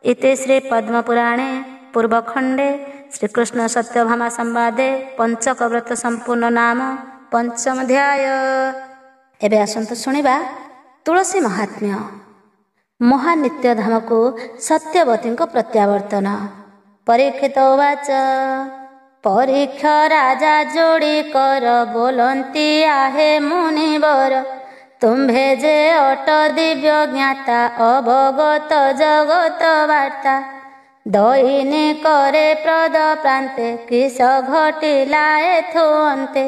ଇତି ଶ୍ରୀ ପଦ୍ମପୁରାଣେ ପୂର୍ବଖଣ୍ଡେ ଶ୍ରୀକୃଷ୍ଣ ସତ୍ୟଭାମା ସମ୍ବାଦେ ପଞ୍ଚକ ବ୍ରତ ସମ୍ପୂର୍ଣ୍ଣ ନାମ ପଞ୍ଚମ ଅଧ୍ୟାୟ। ଏବେ ଆସନ୍ତୁ ଶୁଣିବା ତୁଳସୀ ମହାତ୍ମ୍ୟ। ମହାନିତ୍ୟ ଧାମକୁ ସତ୍ୟବତୀଙ୍କ ପ୍ରତ୍ୟାବର୍ତ୍ତନ। ପରୀକ୍ଷିତ ଉବାଚ ପରୀକ୍ଷ ରାଜା ଯୋଡ଼ି କର ବୋଲନ୍ତି ଆହେ ମୁନିବର। ତୁମ୍ଭେ ଯେ ଅଟ ଦିବ୍ୟ ଜ୍ଞାତା ଅବଗତ ଜଗତ ବାର୍ତ୍ତା। ଦୈନିକରେ ପ୍ରଦ ପ୍ରାନ୍ତେ କିସ ଘଟିଲା ଏଥୁ ଅନ୍ତେ।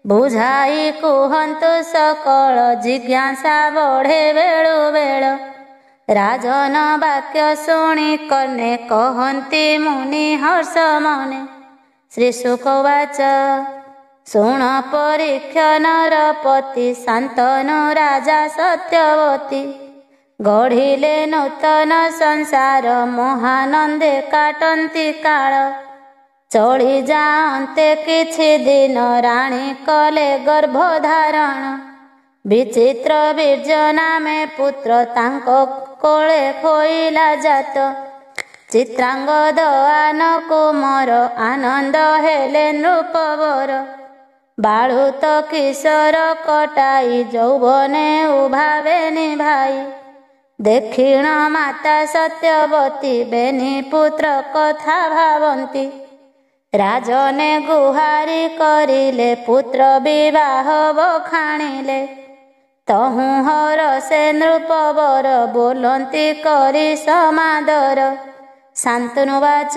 ବୁଝାଇ କୁହନ୍ତୁ ସକଳ ଜିଜ୍ଞାସା ବଢ଼େ ବେଳୁ ବେଳ। ରାଜନ ବାକ୍ୟ ଶୁଣି କର୍ଣ୍ଣେ କହନ୍ତି ମୁନି ହର୍ଷ ମନେ। ଶ୍ରୀ ଶୁକ ଉବାଚ ଶୁଣ ପରୀକ୍ଷ ନରପତି ଶାନ୍ତନୁ ରାଜା ସତ୍ୟବତୀ। ଗଢ଼ିଲେ ନୂତନ ସଂସାର ମହାନନ୍ଦେ କାଟନ୍ତି କାଳ। ଚଳି ଯାଆନ୍ତେ କିଛି ଦିନ ରାଣୀ କଲେ ଗର୍ଭଧାରଣ। ବିଚିତ୍ର ବୀର୍ଯ୍ୟ ନାମେ ପୁତ୍ର ତାଙ୍କ କୋଳେ ହୋଇଲା ଜାତ। ଚିତ୍ରାଙ୍ଗଦ ଆନ କୁମର ଆନନ୍ଦ ହେଲେ ନୃପବର। ବାଳୁତ କିଶୋର କଟାଇ ଯୌବନେ ଉଭାବେ ନିଭାଇ। ଦେଖିଣ ମାତା ସତ୍ୟବତୀ ବେନି ପୁତ୍ର କଥା ଭାବନ୍ତି। ରାଜନେ ଗୁହାରି କରିଲେ ପୁତ୍ର ବିବାହ ବଖାଣିଲେ। ତହୁଁ ହରଷେ ନୃପବର ବୋଲନ୍ତି କରି ସମାଦର। ଶାନ୍ତନୁ ବାଚ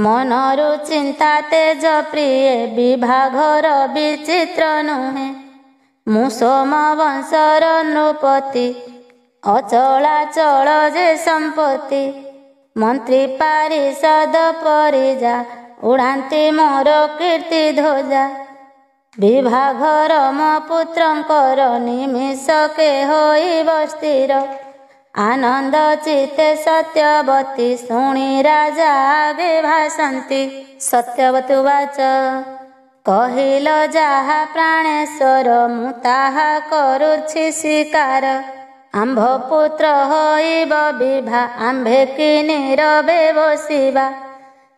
ମନରୁ ଚିନ୍ତା ତେଜ ପ୍ରିୟେ ବିଭାଘର ବିଚିତ୍ର ନୁହେଁ। ମୁଁ ସୋମ ବଂଶର ନୃପତି ଅଚଳାଚଳ ଯେ ସମ୍ପତ୍ତି। ମନ୍ତ୍ରୀ ପାରିଷଦ ପରିଜା ଉଡ଼ାନ୍ତି ମୋର କୀର୍ତ୍ତି ଧ୍ୱଜା। ବିଭାଘର ମୋ ପୁତ୍ରଙ୍କର ନିମିଷକେ ହୋଇବ ସ୍ଥିର। ଆନନ୍ଦ ଚିତ୍ତେ ସତ୍ୟବତୀ ଶୁଣି ରାଜା ଆଗେ ଭାସନ୍ତି। ସତ୍ୟବତୀ ଉବାଚ କହିଲ ଯାହା ପ୍ରାଣେଶ୍ୱର ମୁଁ ତାହା କରୁଛି ସ୍ୱୀକାର। ଆମ୍ଭ ପୁତ୍ର ହୋଇବ ବିଭା ଆମ୍ଭେ କି ନୀରବେ ବସିବା।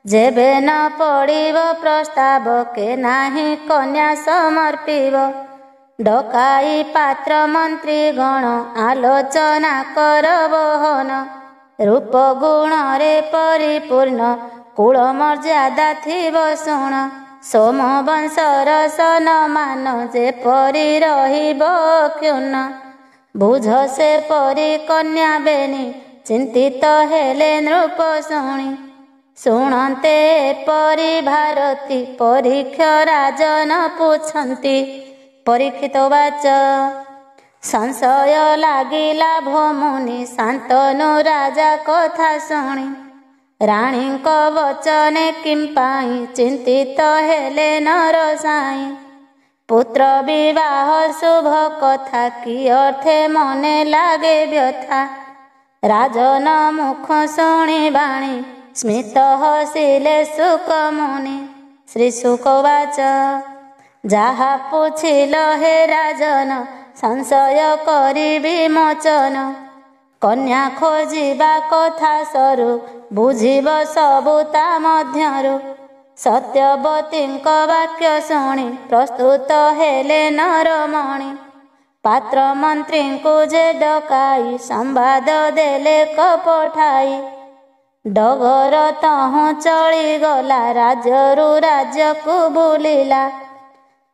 ଯେବେ ନ ପଡ଼ିବ ପ୍ରସ୍ତାବ କେ ନାହିଁ କନ୍ୟା ସମର୍ପିବ। ଡକାଇ ପାତ୍ର ମନ୍ତ୍ରୀ ଗଣ ଆଲୋଚନା କର ବହନ। ରୂପ ଗୁଣରେ ପରିପୂର୍ଣ୍ଣ କୁଳ ମର୍ଯ୍ୟାଦା ଥିବ ଶୁଣ। ସୋମ ବଂଶର ସନମାନ ଯେପରି ରହିବ କ୍ଷୁଣ୍ଣ। ବୁଝ ସେ ପରି କନ୍ୟା ବେନି ଚିନ୍ତିତ ହେଲେ ନୃପ ଶୁଣି। ଶୁଣନ୍ତେ ପରି ଭାରତୀ ପରୀକ୍ଷ ରାଜନ ପୁଛନ୍ତି। ପରୀକ୍ଷିତ ଉବାଚ ସଂଶୟ ଲାଗିଲା ଭୋମୁନି ଶାନ୍ତନୁ ରାଜା କଥା ଶୁଣି। ରାଣୀଙ୍କ ବଚନେ କିମ୍ପାଇଁ ଚିନ୍ତିତ ହେଲେ ନର ସାଇଁ। ପୁତ୍ର ବିବାହ ଶୁଭ କଥା କି ଅର୍ଥେ ମନେ ଲାଗେ ବ୍ୟଥା। ରାଜନ ମୁଖ ଶୁଣି ବାଣୀ ସ୍ମିତ ହସିଲେ ଶୁକ ମୁନି। ଶ୍ରୀ ଶୁକ ଉବାଚ ଯାହା ପୁଛିଲ ହେ ରାଜନ ସଂଶୟ କରିବି ମୋଚନ। କନ୍ୟା ଖୋଜିବା କଥା ସରୁ ବୁଝିବ ସବୁ ତା ମଧ୍ୟରୁ। ସତ୍ୟବତୀଙ୍କ ବାକ୍ୟ ଶୁଣି ପ୍ରସ୍ତୁତ ହେଲେ ନରମଣି। ପାତ୍ର ମନ୍ତ୍ରୀଙ୍କୁ ଯେ ଡକାଇ ସମ୍ବାଦ ଦେଲେ କପଠାଇ। ଡଗର ତହୁଁ ଚଳିଗଲା ରାଜ୍ୟରୁ ରାଜ୍ୟକୁ ବୁଲିଲା।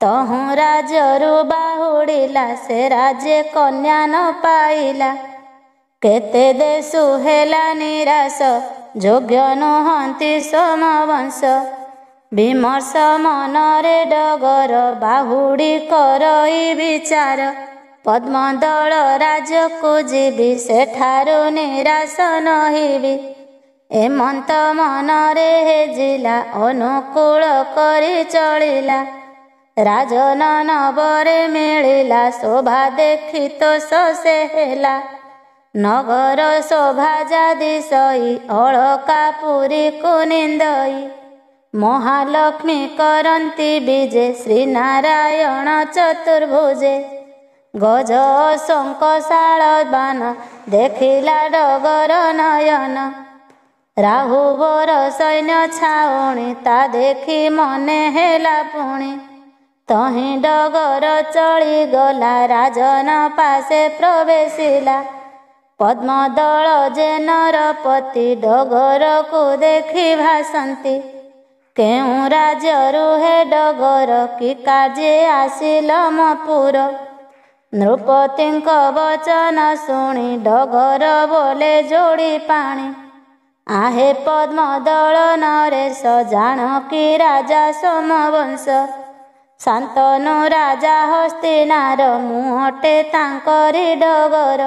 ତହୁଁ ରାଜ୍ୟରୁ ବାହୁଡ଼ିଲା ସେ ରାଜ୍ୟ କନ୍ୟା ନ ପାଇଲା। କେତେ ଦେଶୁ ହେଲା ନିରାଶ ଯୋଗ୍ୟ ନୁହନ୍ତି ସୋମବଂଶ। ବିମର୍ଷ ମନରେ ଡଗର ବାହୁଡ଼ି କରଇ ବିଚାର। ପଦ୍ମଦଳ ରାଜ୍ୟକୁ ଯିବି ସେଠାରୁ ନିରାଶ ନହିବି। ଏମନ୍ତ ମନରେ ହେଜିଲା ଅନୁକୂଳ କରି ଚଳିଲା। ରାଜନ ନବରେ ମିଳିଲା ଶୋଭା ଦେଖି ତୋଷ ସେ ହେଲା। ନଗର ଶୋଭା ଯାଦି ସଇ ଅଳକା ପୁରୀକୁ ନିନ୍ଦଇ। ମହାଲକ୍ଷ୍ମୀ କରନ୍ତି ବିଜେ ଶ୍ରୀନାରାୟଣ ଚତୁର୍ଭୁଜେ। ଗଜ ଶଙ୍ଖ ଶାଳବାନ ଦେଖିଲା ଡଗର ନୟନ। ରାହୁ ବର ସୈନ୍ୟ ଛାଉଣି ତା ଦେଖି ମନେ ହେଲା ପୁଣି। ତହିଁ ଡଗର ଚଳିଗଲା ରାଜନ ପାଶେ ପ୍ରବେଶିଲା। ପଦ୍ମଦଳ ଯେ ନରପତି ଡଗରକୁ ଦେଖି ଭାସନ୍ତି। କେଉଁ ରାଜ୍ୟରୁ ହେ ଡଗର କି କାର୍ଯ୍ୟେ ଆସିଲ ମୋ ପୁର। ନୃପତିଙ୍କ ବଚନ ଶୁଣି ଡଗର ବୋଲେ ଯୋଡ଼ି ପାଣି। ଆହେ ପଦ୍ମଦଳ ନରେଶ ଜାନକୀ ରାଜା ସୋମବଂଶ। ଶାନ୍ତନୁ ରାଜା ହସ୍ତିନାର ମୁଁ ଅଟେ ତାଙ୍କରି ଡଗର।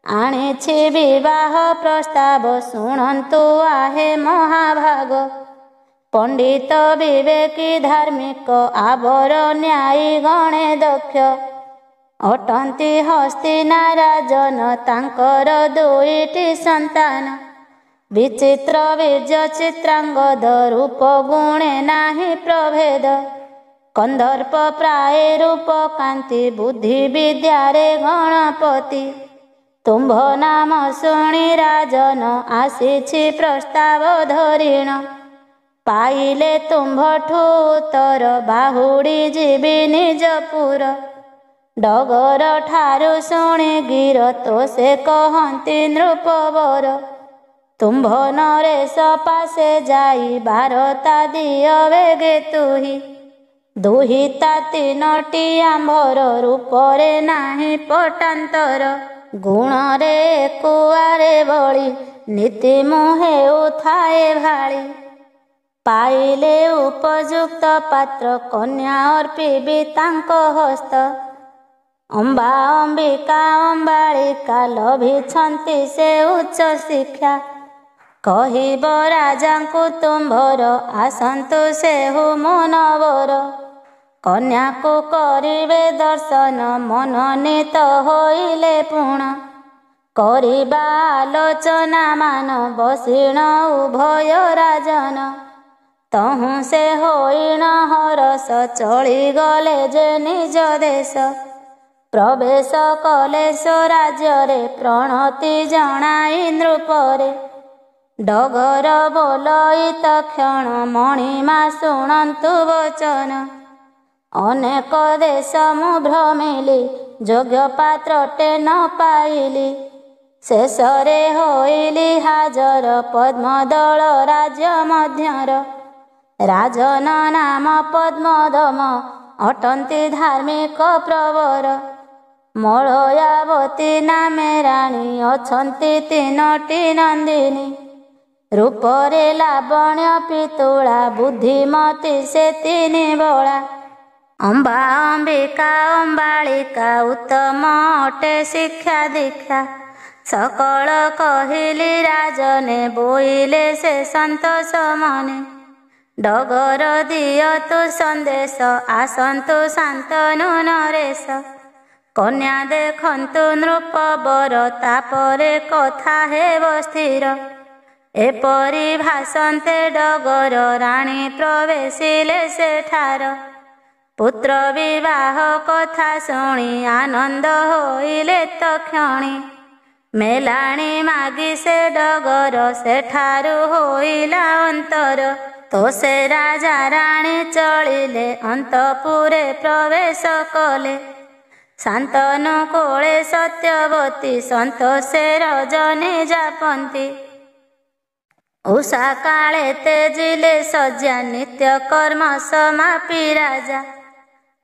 ଆଣିଛି ବିବାହ ପ୍ରସ୍ତାବ ଶୁଣନ୍ତୁ ଆହେ ମହାଭାଗ। ପଣ୍ଡିତ ବିବେକୀ ଧାର୍ମିକ ଆବର ନ୍ୟାୟୀ ଗଣେ ଦକ୍ଷ। ଅଟନ୍ତି ହସ୍ତିନା ରାଜନ ତାଙ୍କର ଦୁଇଟି ସନ୍ତାନ। ବିଚିତ୍ର ବୀର୍ଯ୍ୟ ଚିତ୍ରାଙ୍ଗଦ ରୂପ ଗୁଣେ ନାହିଁ ପ୍ରଭେଦ। କନ୍ଦର୍ପ ପ୍ରାୟ ରୂପ କାନ୍ତି ବୁଦ୍ଧି ବିଦ୍ୟାରେ ଗଣପତି। ତୁମ୍ଭ ନାମ ଶୁଣି ରାଜନ ଆସିଛି ପ୍ରସ୍ତାବ ଧରିଣ। ପାଇଲେ ତୁମ୍ଭଠୁ ଉତ୍ତର ବାହୁଡ଼ି ଯିବି ନିଜପୁର। ଡଗର ଠାରୁ ଶୁଣି ଗିର ତୋଷେ କହନ୍ତି ନୃପବର। ତୁମ୍ଭ ନରେଶ ପାଶେ ଯାଇ ବାରତା ଦିଅ ବେଗେ ତୁହି। ଦୁହିତା ତିନୋଟି ଆମ୍ଭର ରୂପରେ ନାହିଁ ପଟାନ୍ତର। ଗୁଣରେ କୁଆରେ ବଳି ନୀତି ମୁହେ ଉଥାଏ ଭାଳି। ପାଇଲେ ଉପଯୁକ୍ତ ପାତ୍ର କନ୍ୟା ଅର୍ପିବି ତାଙ୍କ ହସ୍ତ। ଅମ୍ବା ଅମ୍ବିକା ଅମ୍ବାଳିକା ଲଭିଛନ୍ତି ସେ ଉଚ୍ଚ ଶିକ୍ଷା। କହିବ ରାଜାଙ୍କୁ ତୁମ୍ଭର ଆସନ୍ତୁ ସେହୁ ମନବର। କନ୍ୟାକୁ କରିବେ ଦର୍ଶନ ମନୋନୀତ ହୋଇଲେ ପୁଣ। କରିବା ଆଲୋଚନା ମାନ ବସିଣ ଉଭୟ ରାଜନ। ତହୁଁ ସେ ହୋଇଣ ହରସ ଚଳିଗଲେ ଯେ ନିଜ ଦେଶ। ପ୍ରବେଶ କଲେ ସ୍ୱରାଜ୍ୟରେ ପ୍ରଣତି ଜଣାଇ ନୃପରେ। ଡଗର ବୋଲଇ ତକ୍ଷଣ ମଣିମା ଶୁଣନ୍ତୁ ବଚନ। ଅନେକ ଦେଶ ମୁଁ ଭ୍ରମିଲି ଯୋଗ୍ୟ ପାତ୍ରଟେ ନ ପାଇଲି। ଶେଷରେ ହୋଇଲି ହାଜର ପଦ୍ମଦଳ ରାଜ୍ୟ ମଧ୍ୟର। ରାଜନ ନାମ ପଦ୍ମଦମ ଅଟନ୍ତି ଧାର୍ମିକ ପ୍ରବର। ମଳୟାବତୀ ନାମେ ରାଣୀ ଅଛନ୍ତି ତିନୋଟି ନନ୍ଦିନୀ। ରୂପରେ ଲାବଣ୍ୟ ପିତୁଳା ବୁଦ୍ଧିମତୀ ସେ ତିନି ବଳା। ଅମ୍ବା ଅମ୍ବିକା ଅମ୍ବାଳିକା ଉତ୍ତମ ଅଟେ ଶିକ୍ଷା ଦୀକ୍ଷା। ସକଳ କହିଲି ରାଜନେ ବୋଇଲେ ସେ ସନ୍ତୋଷ ମନେ। ଡଗର ଦିଅତୁ ସନ୍ଦେଶ ଆସନ୍ତୁ ଶାନ୍ତନୁ ନରେଶ। କନ୍ୟା ଦେଖନ୍ତୁ ନୃପବର ତାପରେ କଥା ହେବ ସ୍ଥିର। ଏପରି ଭାଷନ୍ତେ ଡଗର ରାଣୀ ପ୍ରବେଶିଲେ ସେଠାର। ପୁତ୍ର ବିବାହ କଥା ଶୁଣି ଆନନ୍ଦ ହୋଇଲେ ତକ୍ଷଣୀ। ମେଲାଣି ମାଗି ସେ ଡଗର ସେଠାରୁ ହୋଇଲା ଅନ୍ତର। ତ ସେ ରାଜା ରାଣୀ ଚଳିଲେ ଅନ୍ତପୁରେ ପ୍ରବେଶ କଲେ। ଶାନ୍ତନୁ କୋଳେ ସତ୍ୟବତୀ ସନ୍ତୋଷେ ରଜନୀ ଯାପନ୍ତି। ଉଷା କାଳେ ତେଜିଲେ ସଜ୍ଜା ନିତ୍ୟ କର୍ମ ସମାପି ରାଜା।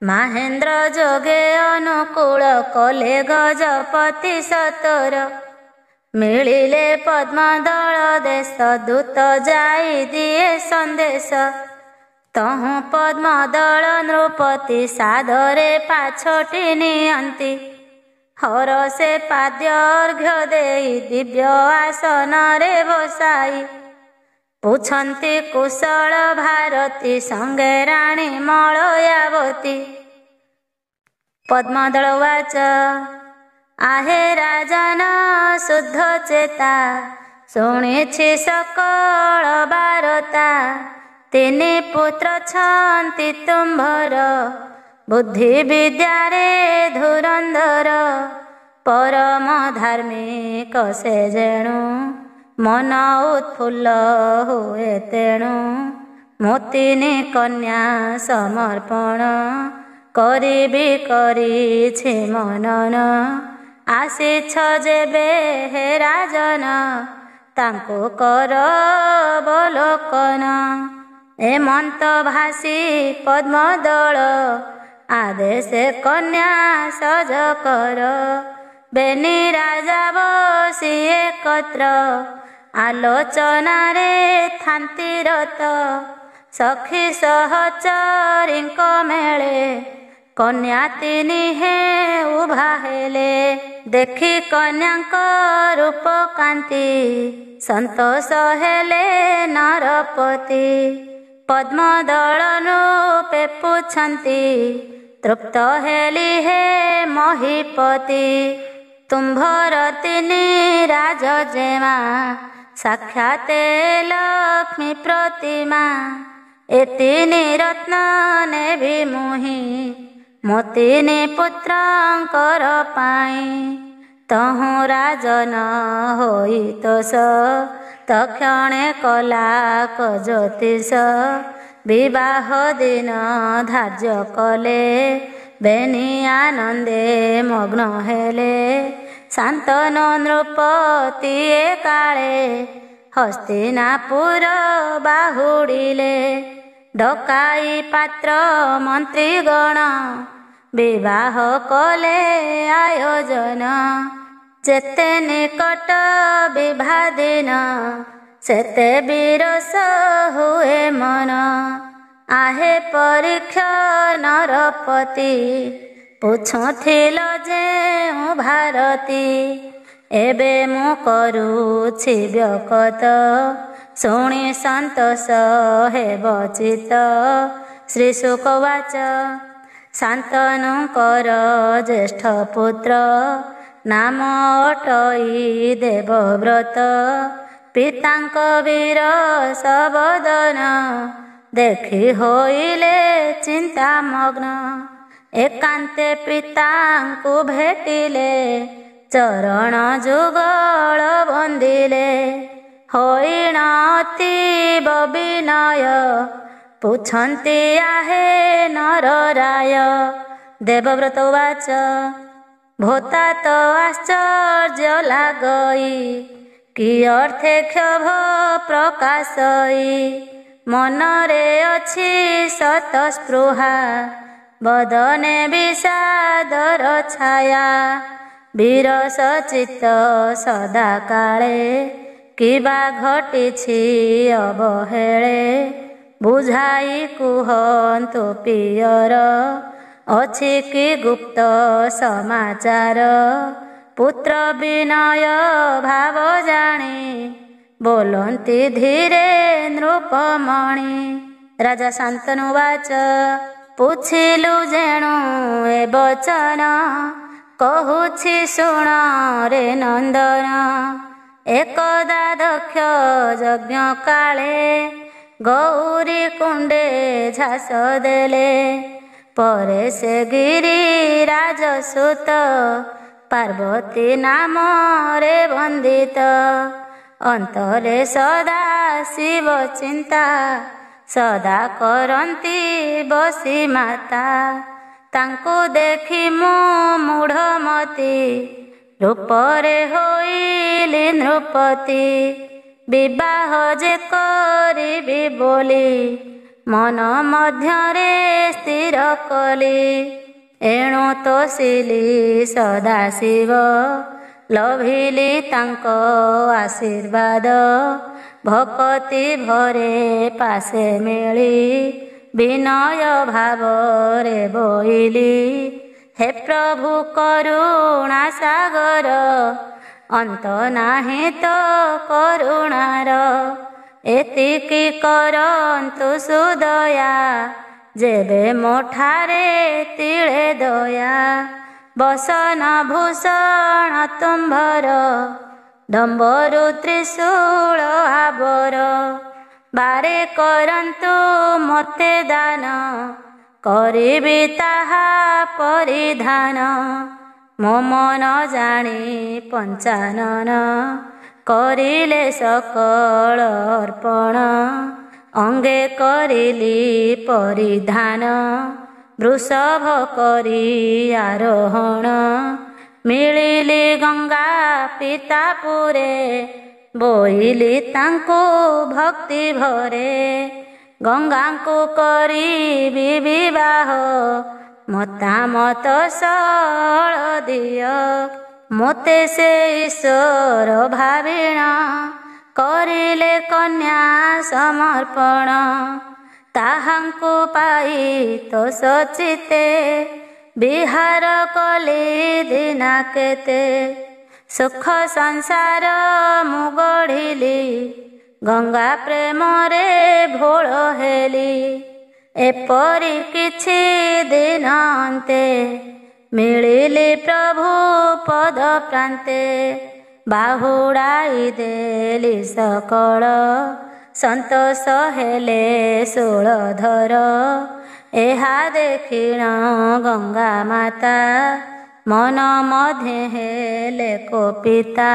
ମାହେନ୍ଦ୍ର ଯୋଗେ ଅନୁକୂଳ କଲେ ଗଜପତି ସତର। ମିଳିଲେ ପଦ୍ମଦଳ ଦେଶ ଦୂତ ଯାଇ ଦିଏ ସନ୍ଦେଶ। ତହୁଁ ପଦ୍ମଦଳ ନୃପତି ସାଦରେ ପାଛୋଟି ନିଅନ୍ତି। ହରସେ ପାଦ୍ୟ ଅର୍ଘ୍ୟ ଦେଇ ଦିବ୍ୟ ଆସନରେ ବସାଇ। ପୁଛନ୍ତି କୁଶଳ ଭାରତୀ ସଙ୍ଗେ ରାଣୀ ମଳୟାବତୀ। ପଦ୍ମଦଳ ଉବାଚ आहे राजन शुद्ध चेता ଶୁଣିଛି ସକଳ ବାରତା। ତିନି ପୁତ୍ର ଛନ୍ତି ତୁମ୍ଭର ବୁଦ୍ଧି ବିଦ୍ୟାରେ ଧୁରନ୍ଧର। ପରମ ଧାର୍ମିକ ସେ ଯେଣୁ ମନ ଉତ୍ଫୁଲ୍ଲ ହୁଏ ତେଣୁ। ମୁଁ ତିନି କନ୍ୟା ସମର୍ପଣ କରିବି କରିଛି ମନନ। ଆସିଛ ଯେବେ ହେ ରାଜନ ତାଙ୍କୁ କର ଅବଲୋକନ। ଏମନ୍ତ ଭାଷି ପଦ୍ମଦଳ ଆଦେଶେ କନ୍ୟା ସଜ କର। ବେନି ରାଜା ବସି ଏକତ୍ର ଆଲୋଚନାରେ ଥାନ୍ତି ରତ। ସଖୀ ସହଚରୀଙ୍କ ମେଳେ କନ୍ୟା ତିନି ଉଭା ହେଲେ। ଦେଖି କନ୍ୟାଙ୍କ ରୂପ କାନ୍ତି ସନ୍ତୋଷ ହେଲେ ନରପତି। ପଦ୍ମଦଳ ନୃପେ ପୁଛନ୍ତି ତୃପ୍ତ ହେଲି ହେ ମହୀପତି। ତୁମ୍ଭର ତିନି ରାଜଜେମା ସାକ୍ଷାତେ ଲକ୍ଷ୍ମୀ ପ୍ରତିମା। ଏ ତିନି ରତ୍ନ ନେବି ମୁହିଁ ମୋ ତିନି ପୁତ୍ରଙ୍କର ପାଇଁ। ତହୁଁ ରାଜନ ହୋଇ ତୋଷ ତକ୍ଷଣେ କଲା ଜ୍ୟୋତିଷ। ବିବାହ ଦିନ ଧାର୍ଯ୍ୟ କଲେ ବେନି ଆନନ୍ଦେ ମଗ୍ନ ହେଲେ। ଶାନ୍ତନୁ ନୃପତି କାଳେ ହସ୍ତିନାପୁର ବାହୁଡ଼ିଲେ। ଡକାଇ ପାତ୍ର ମନ୍ତ୍ରୀଗଣ ବିବାହ କଲେ ଆୟୋଜନ। ଯେତେ ନିକଟ ବିବାହ ଦିନ ସେତେ ବିରସ ହୁଏ ମନ। आहे ପରୀକ୍ଷ ନରପତି ପୁଛୁଥିଲ ଯେଉଁ ଭାରତୀ। ଏବେ ମୁଁ କରୁଛି ବ୍ୟକତ ଶୁଣି ସନ୍ତୋଷ ହେବ ଚିତ୍ତ। ଶ୍ରୀ ଶୁକ ଉବାଚ ଶାନ୍ତନୁଙ୍କର ଜ୍ୟେଷ୍ଠ ପୁତ୍ର ନାମ ଅଟଇ ଦେବବ୍ରତ। ପିତାଙ୍କ ବୀର ସବଦନ ଦେଖି ହୋଇଲେ ଚିନ୍ତାମଗ୍ନ। ଏକାନ୍ତେ ପିତାଙ୍କୁ ଭେଟିଲେ ଚରଣ ଯୁଗଳ ବନ୍ଦିଲେ। ହୋଇଣ ଅତୀବ ବିନୟ ପୁଛନ୍ତି आहे ନରରାୟ। ଦେବବ୍ରତ ଉବାଚ ଭୋତା ତ ଆଶ୍ଚର୍ଯ୍ୟ ଲାଗଇ କି ଅର୍ଥେ କ୍ଷୋଭ ପ୍ରକାଶଇ। ମନରେ ଅଛି ସତ ସ୍ପୃହା ବଦନେ ବିଷାଦର ଛାୟା। ବିରସ ଚିତ୍ତ ସଦା କାଳେ କିବା ଘଟିଛି ଅବହେଳେ। ବୁଝାଇ କୁହନ୍ତୁ ପିୟର ଅଛି କି ଗୁପ୍ତ ସମାଚାର। ପୁତ୍ର ବିନୟ ଭାବ ଜାଣି ବୋଲନ୍ତି ଧୀରେ ନୃପମଣି। ରାଜା ଶାନ୍ତନୁ ଉବାଚ ପୁଛିଲୁ ଯେଣୁ ଏ ବଚନ କହୁଛି ଶୁଣ ରେ ନନ୍ଦନ। ଏକଦା ଦକ୍ଷ ଯଜ୍ଞ କାଳେ ଗୌରୀ କୁଣ୍ଡେ ଝାସ ଦେଲେ। ପରେ ସେ ଗିରି ରାଜସୁତ ପାର୍ବତୀ ନାମରେ ବନ୍ଦିତ। ଅନ୍ତରେ ସଦା ଶିବ ଚିନ୍ତା ସଦା କରନ୍ତି ବସି ମାତା। ତାଙ୍କୁ ଦେଖି ମୁଁ ମୂଢ଼ମତି ରୂପରେ ହୋଇଲି ନୃପତି। ବିବାହ ଯେ କରିବି ବୋଲି ମନ ମଧ୍ୟରେ ସ୍ଥିର କଲି। ଏଣୁ ତୋଷିଲି ସଦାଶିବ ଲଭିଲି ତାଙ୍କ ଆଶୀର୍ବାଦ। ଭକତି ଭରେ ପାଶେ ମିଳି ବିନୟ ଭାବରେ ବୋଇଲି। ହେ ପ୍ରଭୁ କରୁଣା ସାଗର ଅନ୍ତ ନାହିଁ ତ କରୁଣାର। ଏତିକି କରନ୍ତୁ ସୁଦୟା ଯେବେ ମୋ ଠାରେ ତିଳେ ଦୟା। ବସନ ଭୂଷଣ ତୁମ୍ଭର ଡମ୍ବରୁ ତ୍ରିଶୂଳ ଆବର। ବାରେ କରନ୍ତୁ ମୋତେ ଦାନ କରିବି ତାହା ପରିଧାନ। ମୋ ମନ ଜାଣି ପଞ୍ଚାନନ କରିଲେ ସକଳ ଅର୍ପଣ। ଅଙ୍ଗେ କରିଲି ପରିଧାନ ବୃଷଭ କରି ଆରୋହଣ। ମିଳିଲି ଗଙ୍ଗା ପିତାପୁରେ ବୋଇଲି ତାଙ୍କୁ ଭକ୍ତି ଭରେ। ଗଙ୍ଗାଙ୍କୁ କରିବି ବିବାହ ମତାମତ ସଳ ଦିଅ। ମୋତେ ସେ ଈଶ୍ୱର ଭାବିଣ କରିଲେ କନ୍ୟା ସମର୍ପଣ। ତାହାଙ୍କୁ ପାଇ ତ ସଚିତେ ବିହାର କଲି ଦିନା କେତେ। ସୁଖ ସଂସାର ମୁଁ ଗଢ଼ିଲି ଗଙ୍ଗା ପ୍ରେମରେ ଭୋଳ ହେଲି। ଏପରି କିଛି ଦିନ ଅନ୍ତେ ମିଳିଲି ପ୍ରଭୁ ପଦ ପ୍ରାନ୍ତେ। ବାହୁଡ଼ାଇ ଦେଲି ସକଳ ସନ୍ତୋଷ ହେଲେ ଷୋଳଧର। ଏହା ଦେଖିଣ ଗଙ୍ଗା ମାତା ମନ ମଧ୍ୟେ ହେଲେ କୋପିତା।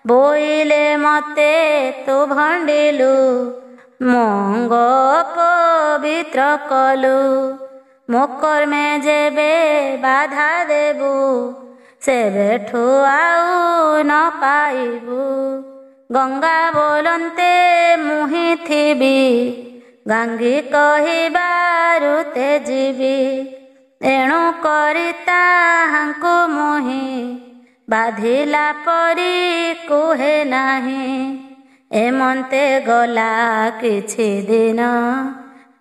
ବୋଇଲେ ମତେ ତୁ ଭଣ୍ଡିଲୁ ମଙ୍ଗ ପବିତ୍ର କଲୁ। ମୋ କର୍ମେ ଯେବେ ବାଧା ଦେବୁ ସେବେଠୁ ଆଉ ନ ପାଇବୁ। ଗଙ୍ଗା ବୋଲନ୍ତେ ମୁହିଁ ଥିବି ଗାଙ୍ଗୀ କହିବାରୁ ତେ ଯିବି। ଏଣୁ କରି ତାହାଙ୍କୁ ମୁହିଁ ବାଧିଲା ପରି କୁହେ ନାହିଁ। ଏମନ୍ତେ ଗଲା କିଛି ଦିନ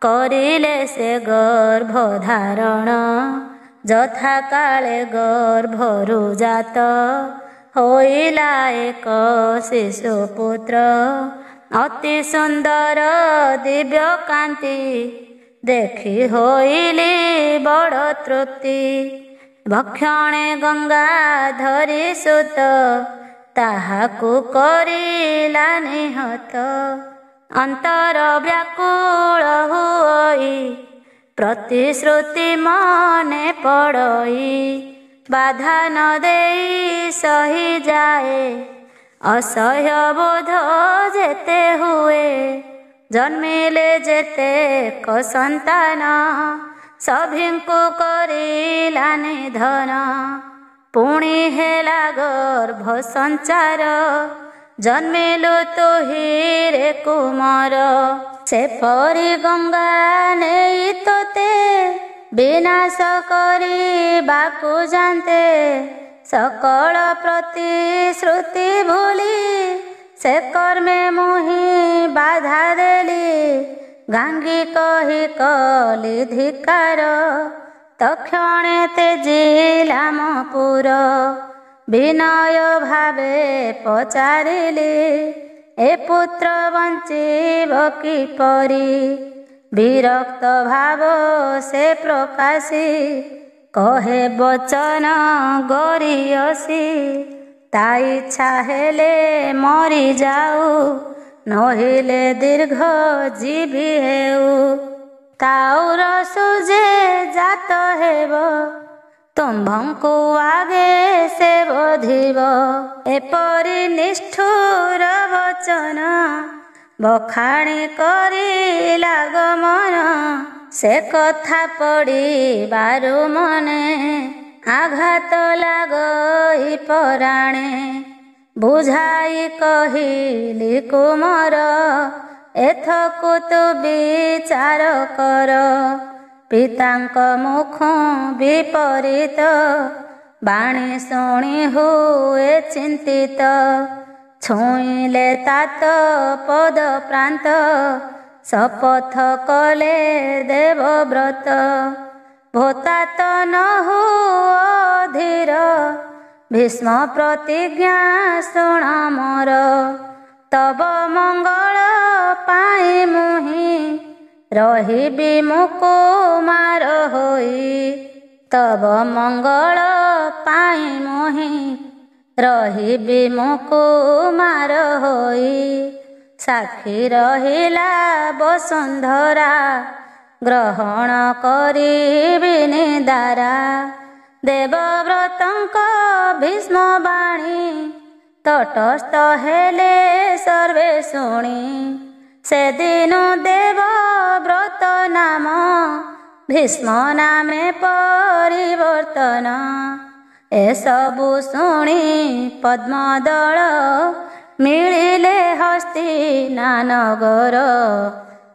କରିଲେ ସେ ଗର୍ଭ ଧାରଣ। ଯଥା କାଳେ ଗର୍ଭରୁ ଜାତ ହୋଇଲା ଏକ ଶିଶୁ ପୁତ୍ର। ଅତି ସୁନ୍ଦର ଦିବ୍ୟ କାନ୍ତି ଦେଖି ହୋଇଲି ବଡ଼ ତୃପ୍ତି। ଭକ୍ଷଣେ ଗଙ୍ଗା ଧରି ସୁତ ତାହାକୁ କରିଲା ନିହତ। ଅନ୍ତର ବ୍ୟାକୁଳ ହୋଇ ପ୍ରତିଶ୍ରୁତି ମନେ ପଡ଼ଇ। ବାଧା ନ ଦେଇ ସହିଯାଏ ଅସହ୍ୟ ବୋଧ ଯେତେ ହୁଏ। ଜନ୍ମିଲେ ଯେତେକ ସନ୍ତାନ ସଭିଙ୍କୁ କରିଲା ନିଧନ। ପୁଣି ହେଲା ଗର୍ଭ ସଞ୍ଚାର ଜନ୍ମିଲୁ ତୁହିରେ କୁମର। ସେପରି ଗଙ୍ଗା ନେଇ ତୋତେ ବିନାଶ କରିବାକୁ ଯାନ୍ତେ। ସକଳ ପ୍ରତିଶ୍ରୁତି ଭୁଲି ସେ କର୍ମେ ମୁହିଁ ବାଧା ଦେଲି। ଗାଙ୍ଗୀ କହି କଲି ଧିକାର ତକ୍ଷଣେ ତେଜିଲା ମୋ ପୁର। ବିନୟ ଭାବେ ପଚାରିଲି ଏ ପୁତ୍ର ବଞ୍ଚିବ କିପରି। ବିରକ୍ତ ଭାବ ସେ ପ୍ରକାଶୀ କହେ ବଚନ ଗରିୟସୀ। ତା ଇଚ୍ଛା ହେଲେ ମରିଯାଉ ନହିଲେ ଦୀର୍ଘ ଜୀବି ହେଉ। ତାଉର ସୁଜେ ଜାତ ହେବ ତୁମ୍ଭଙ୍କୁ ଆଗେ ସେ ବୋଧିବ। ଏପରି ନିଷ୍ଠୁର ବଚନ ବଖାଣି କରିଲା ଗମନ। ସେ କଥା ପଡ଼ିବାରୁ ମନେ ଆଘାତ ଲାଗଇ ପରାଣେ। ବୁଝାଇ କହିଲି କୁମର ଏଥକୁ ତୁ ବିଚାର କର। ପିତାଙ୍କ ମୁଖ ବିପରୀତ ବାଣୀ ଶୁଣି ହୁଏ ଚିନ୍ତିତ। ଛୁଇଁଲେ ତାତ ପଦ ପ୍ରାନ୍ତ ଶପଥ କଲେ ଦେବବ୍ରତ। ଭୋତାତ ନ ହୁଅ ଧୀର ଭୀଷ୍ମ ପ୍ରତିଜ୍ଞା ଶୁଣ ମୋର। ତବ ମଙ୍ଗଳ ପାଇଁ ମୁହିଁ ରହିବି ମୁକୁମାର ହୋଇ। ତବ ମଙ୍ଗଳ ପାଇଁ ମୁହିଁ ରହିବି ମୁକୁମାର ହୋଇ। ସାକ୍ଷୀ ରହିଲା ବସୁନ୍ଧରା ଗ୍ରହଣ କରିବିନି ଦାରା। ଦେବବ୍ରତଙ୍କ ଭୀଷ୍ମ ବାଣୀ ତଟସ୍ଥ ହେଲେ ସର୍ବେ ଶୁଣି। ସେଦିନୁ ଦେବବ୍ରତ ନାମ ଭୀଷ୍ମ ନାମେ ପରିବର୍ତ୍ତନ। ଏସବୁ ଶୁଣି ପଦ୍ମଦଳ ମିଳିଲେ ହସ୍ତିନାନଗର।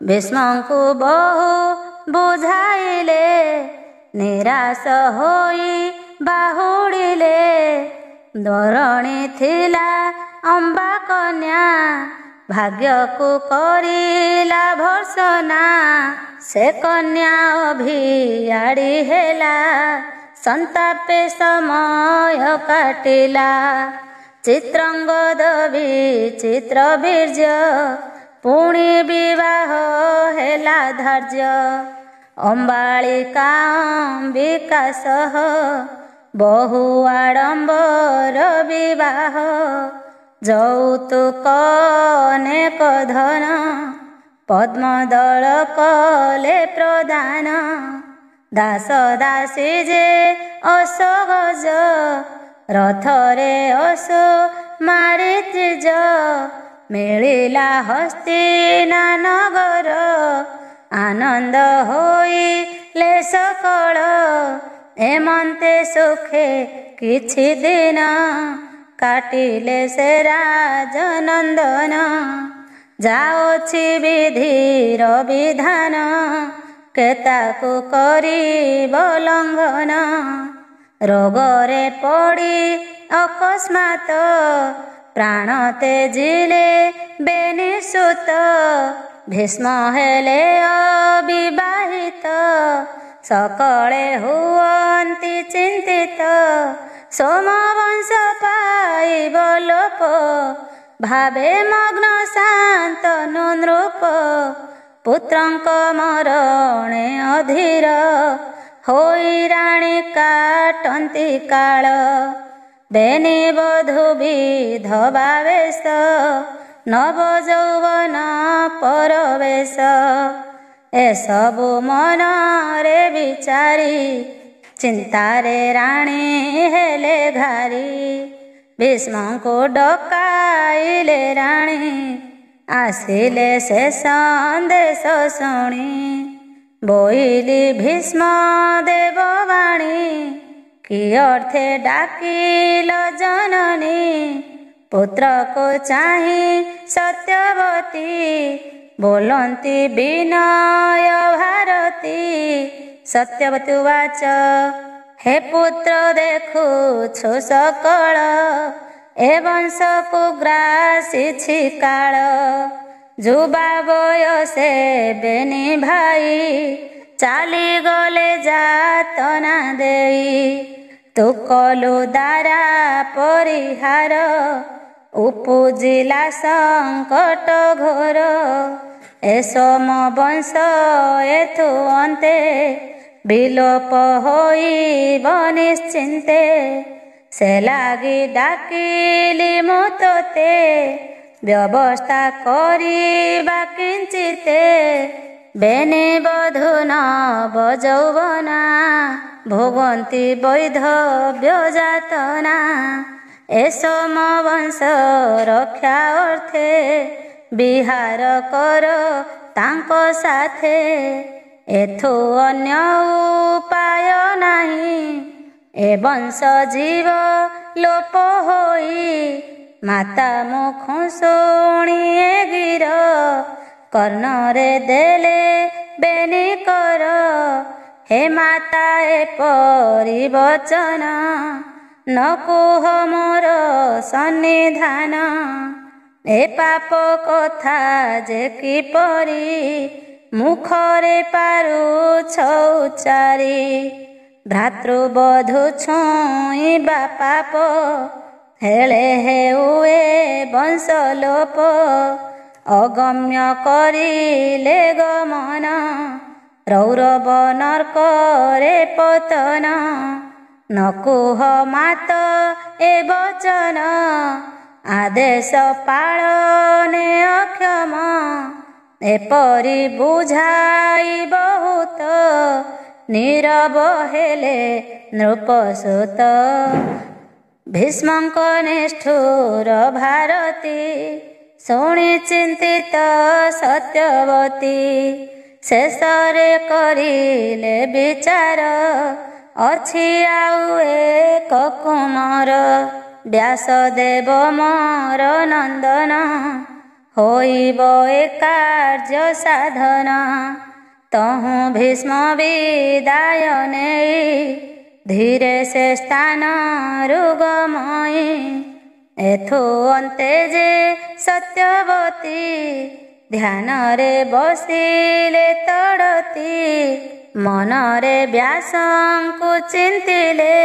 ଭୀଷ୍ମଙ୍କୁ ବହୁ ବୁଝାଇଲେ ନିରାଶ ହୋଇ ବାହୁଡ଼ିଲେ। ଧରଣୀ ଥିଲା ଅମ୍ବା କନ୍ୟା ଭାଗ୍ୟକୁ କରିଲା ଭର୍ସନା। ସେ କନ୍ୟା ଅଭିଆଡ଼ି ହେଲା ସନ୍ତାପେ ସମୟ କାଟିଲା। ଚିତ୍ରଙ୍ଗଦ ବିଚିତ୍ର ବୀର୍ଯ୍ୟ ପୁଣି ବିବାହ ହେଲା ଧାର୍ଯ୍ୟ। ଅମ୍ବାଳିକା ଅମ୍ବିକା ସହ ବହୁ ଆଡ଼ମ୍ବର ବିବାହ। ଯୌତୁକ ଅନେକ ଧନ ପଦ୍ମଦଳ କଲେ ପ୍ରଦାନ। ଦାସ ଦାସୀ ଯେ ଅସଗଜ ରଥରେ ଅସୋ ମାରି ତ୍ରିଜ। ମିଳିଲା ହସ୍ତିନାନଗର ଆନନ୍ଦ ହୋଇଲେ ସକଳ। ଏମନ୍ତେ ସୁଖେ କିଛି ଦିନ କାଟିଲେ ସେ ରାଜନନ୍ଦନ। ଯାଉଛି ବିଧିର ବିଧାନ କେତାକୁ କରିବ ଲଙ୍ଘନ। ରୋଗରେ ପଡ଼ି ଅକସ୍ମାତ ପ୍ରାଣ ତେଜିଲେ ବେନିସୁତ। ଭୀଷ୍ମ ହେଲେ ଅବିବାହିତ ସକଳେ ହୁଅନ୍ତି ଚିନ୍ତିତ। ସୋମବଂଶ ପାଇବ ଲୋପ ଭାବେ ମଗ୍ନ ଶାନ୍ତନୁ ନୃପ। ପୁତ୍ରଙ୍କ ମରଣେ ଅଧୀର ହୋଇ ରାଣୀ କାଟନ୍ତି କାଳ। ବେନି ବଧୂ ବିଧବା ବେଶ ନବ ଯୌବନ ପରବେଶ। ଏସବୁ ମନରେ ବିଚାରି ଚିନ୍ତାରେ ରାଣୀ ହେଲେ ଘାରି। ଭୀଷ୍ମଙ୍କୁ ଡକାଇଲେ ରାଣୀ ଆସିଲେ ସେ ସନ୍ଦେଶ ଶୁଣି। ବୋଇଲି ଭୀଷ୍ମ ଦେବବାଣୀ କି ଅର୍ଥେ ଡାକିଲ ଜନନୀ। ପୁତ୍ରକୁ ଚାହିଁ ସତ୍ୟବତୀ ବୋଲନ୍ତି ବିନୟ ଭାରତୀ। ସତ୍ୟବତୀ ଉବାଚ ହେ ପୁତ୍ର ଦେଖୁଛୁ ସକଳ ଏ ବଂଶକୁ ଗ୍ରାସିଛି କାଳ। ଯୁବା ବୟସେ ବେନି ଭାଇ ଚାଲିଗଲେ ଯାତନା ଦେଇ। ତୁ କଲୁ ଦାରା ପରିହାର ଉପୁଜିଲା ସଙ୍କଟ ଘୋର। ଏ ସୋମବଂଶ ଏଥୁ ଅନ୍ତେ ବିଲୋପ ହୋଇବ ନିଶ୍ଚିନ୍ତେ। ସେ ଲାଗି ଡାକିଲି ମୁଁ ତୋତେ ବ୍ୟବସ୍ଥା କରିବା କିଞ୍ଚିତେ। ବେନି ବଧୂ ନବ ଯୌବନା ଭୋଗନ୍ତି ବୈଧବ୍ୟ ଯାତନା। ଏ ସୋମବଂଶ ରକ୍ଷା ଅର୍ଥେ ବିହାର କର ତାଙ୍କ ସାଥେ। ଏଥୁ ଅନ୍ୟ ଉପାୟ ନାହିଁ ଏ ବଂଶ ଜୀବ ଲୋପ ହୋଇ ମାତା ମୁଖ ଶୁଣିଏ ଗିର କର୍ଣ୍ଣରେ ଦେଲେ ବେନି କର। ହେ ମାତା ଏପରି ବଚନ ନ କୁହ ମୋର ସନ୍ନିଧାନ। ଏ ପାପ କଥା ଯେ କିପରି ମୁଖରେ ପାରୁଛ ଉଚାରି। ଭ୍ରାତୃବଧୂ ଛୁଇଁବା ପାପ ହେଳେ ହେଉଏ ବଂଶଲୋପ। ଅଗମ୍ୟ କରିଲେ ଗମନ ରୌରବ ନର୍କରେ ପତନ। ନ କୁହ ମାତ ଏ ବଚନ ଆଦେଶ ପାଳନେ ଅକ୍ଷମ। ଏପରି ବୁଝାଇ ବହୁତ ନୀରବ ହେଲେ ନୃପସୁତ। ଭୀଷ୍ମଙ୍କ ନିଷ୍ଠୁର ଭାରତୀ ଶୁଣି ଚିନ୍ତିତ ସତ୍ୟବତୀ। ଶେଷରେ କରିଲେ ବିଚାର ଅଛି ଆଉ ଏକ କୁମାର। ବ୍ୟାସଦେବ ମୋର ନନ୍ଦନ ହୋଇବ ଏ କାର୍ଯ୍ୟ ସାଧନ। ତହୁଁ ଭୀଷ୍ମ ବିଦାୟ ନେଇ ଧୀରେ ସେ ସ୍ଥାନରୁ ଗମଇ। ଏଥୁ ଅନ୍ତେ ଯେ ସତ୍ୟବତୀ ଧ୍ୟାନରେ ବସିଲେ ତଡ଼ତି। ମନରେ ବ୍ୟାସଙ୍କୁ ଚିନ୍ତିଲେ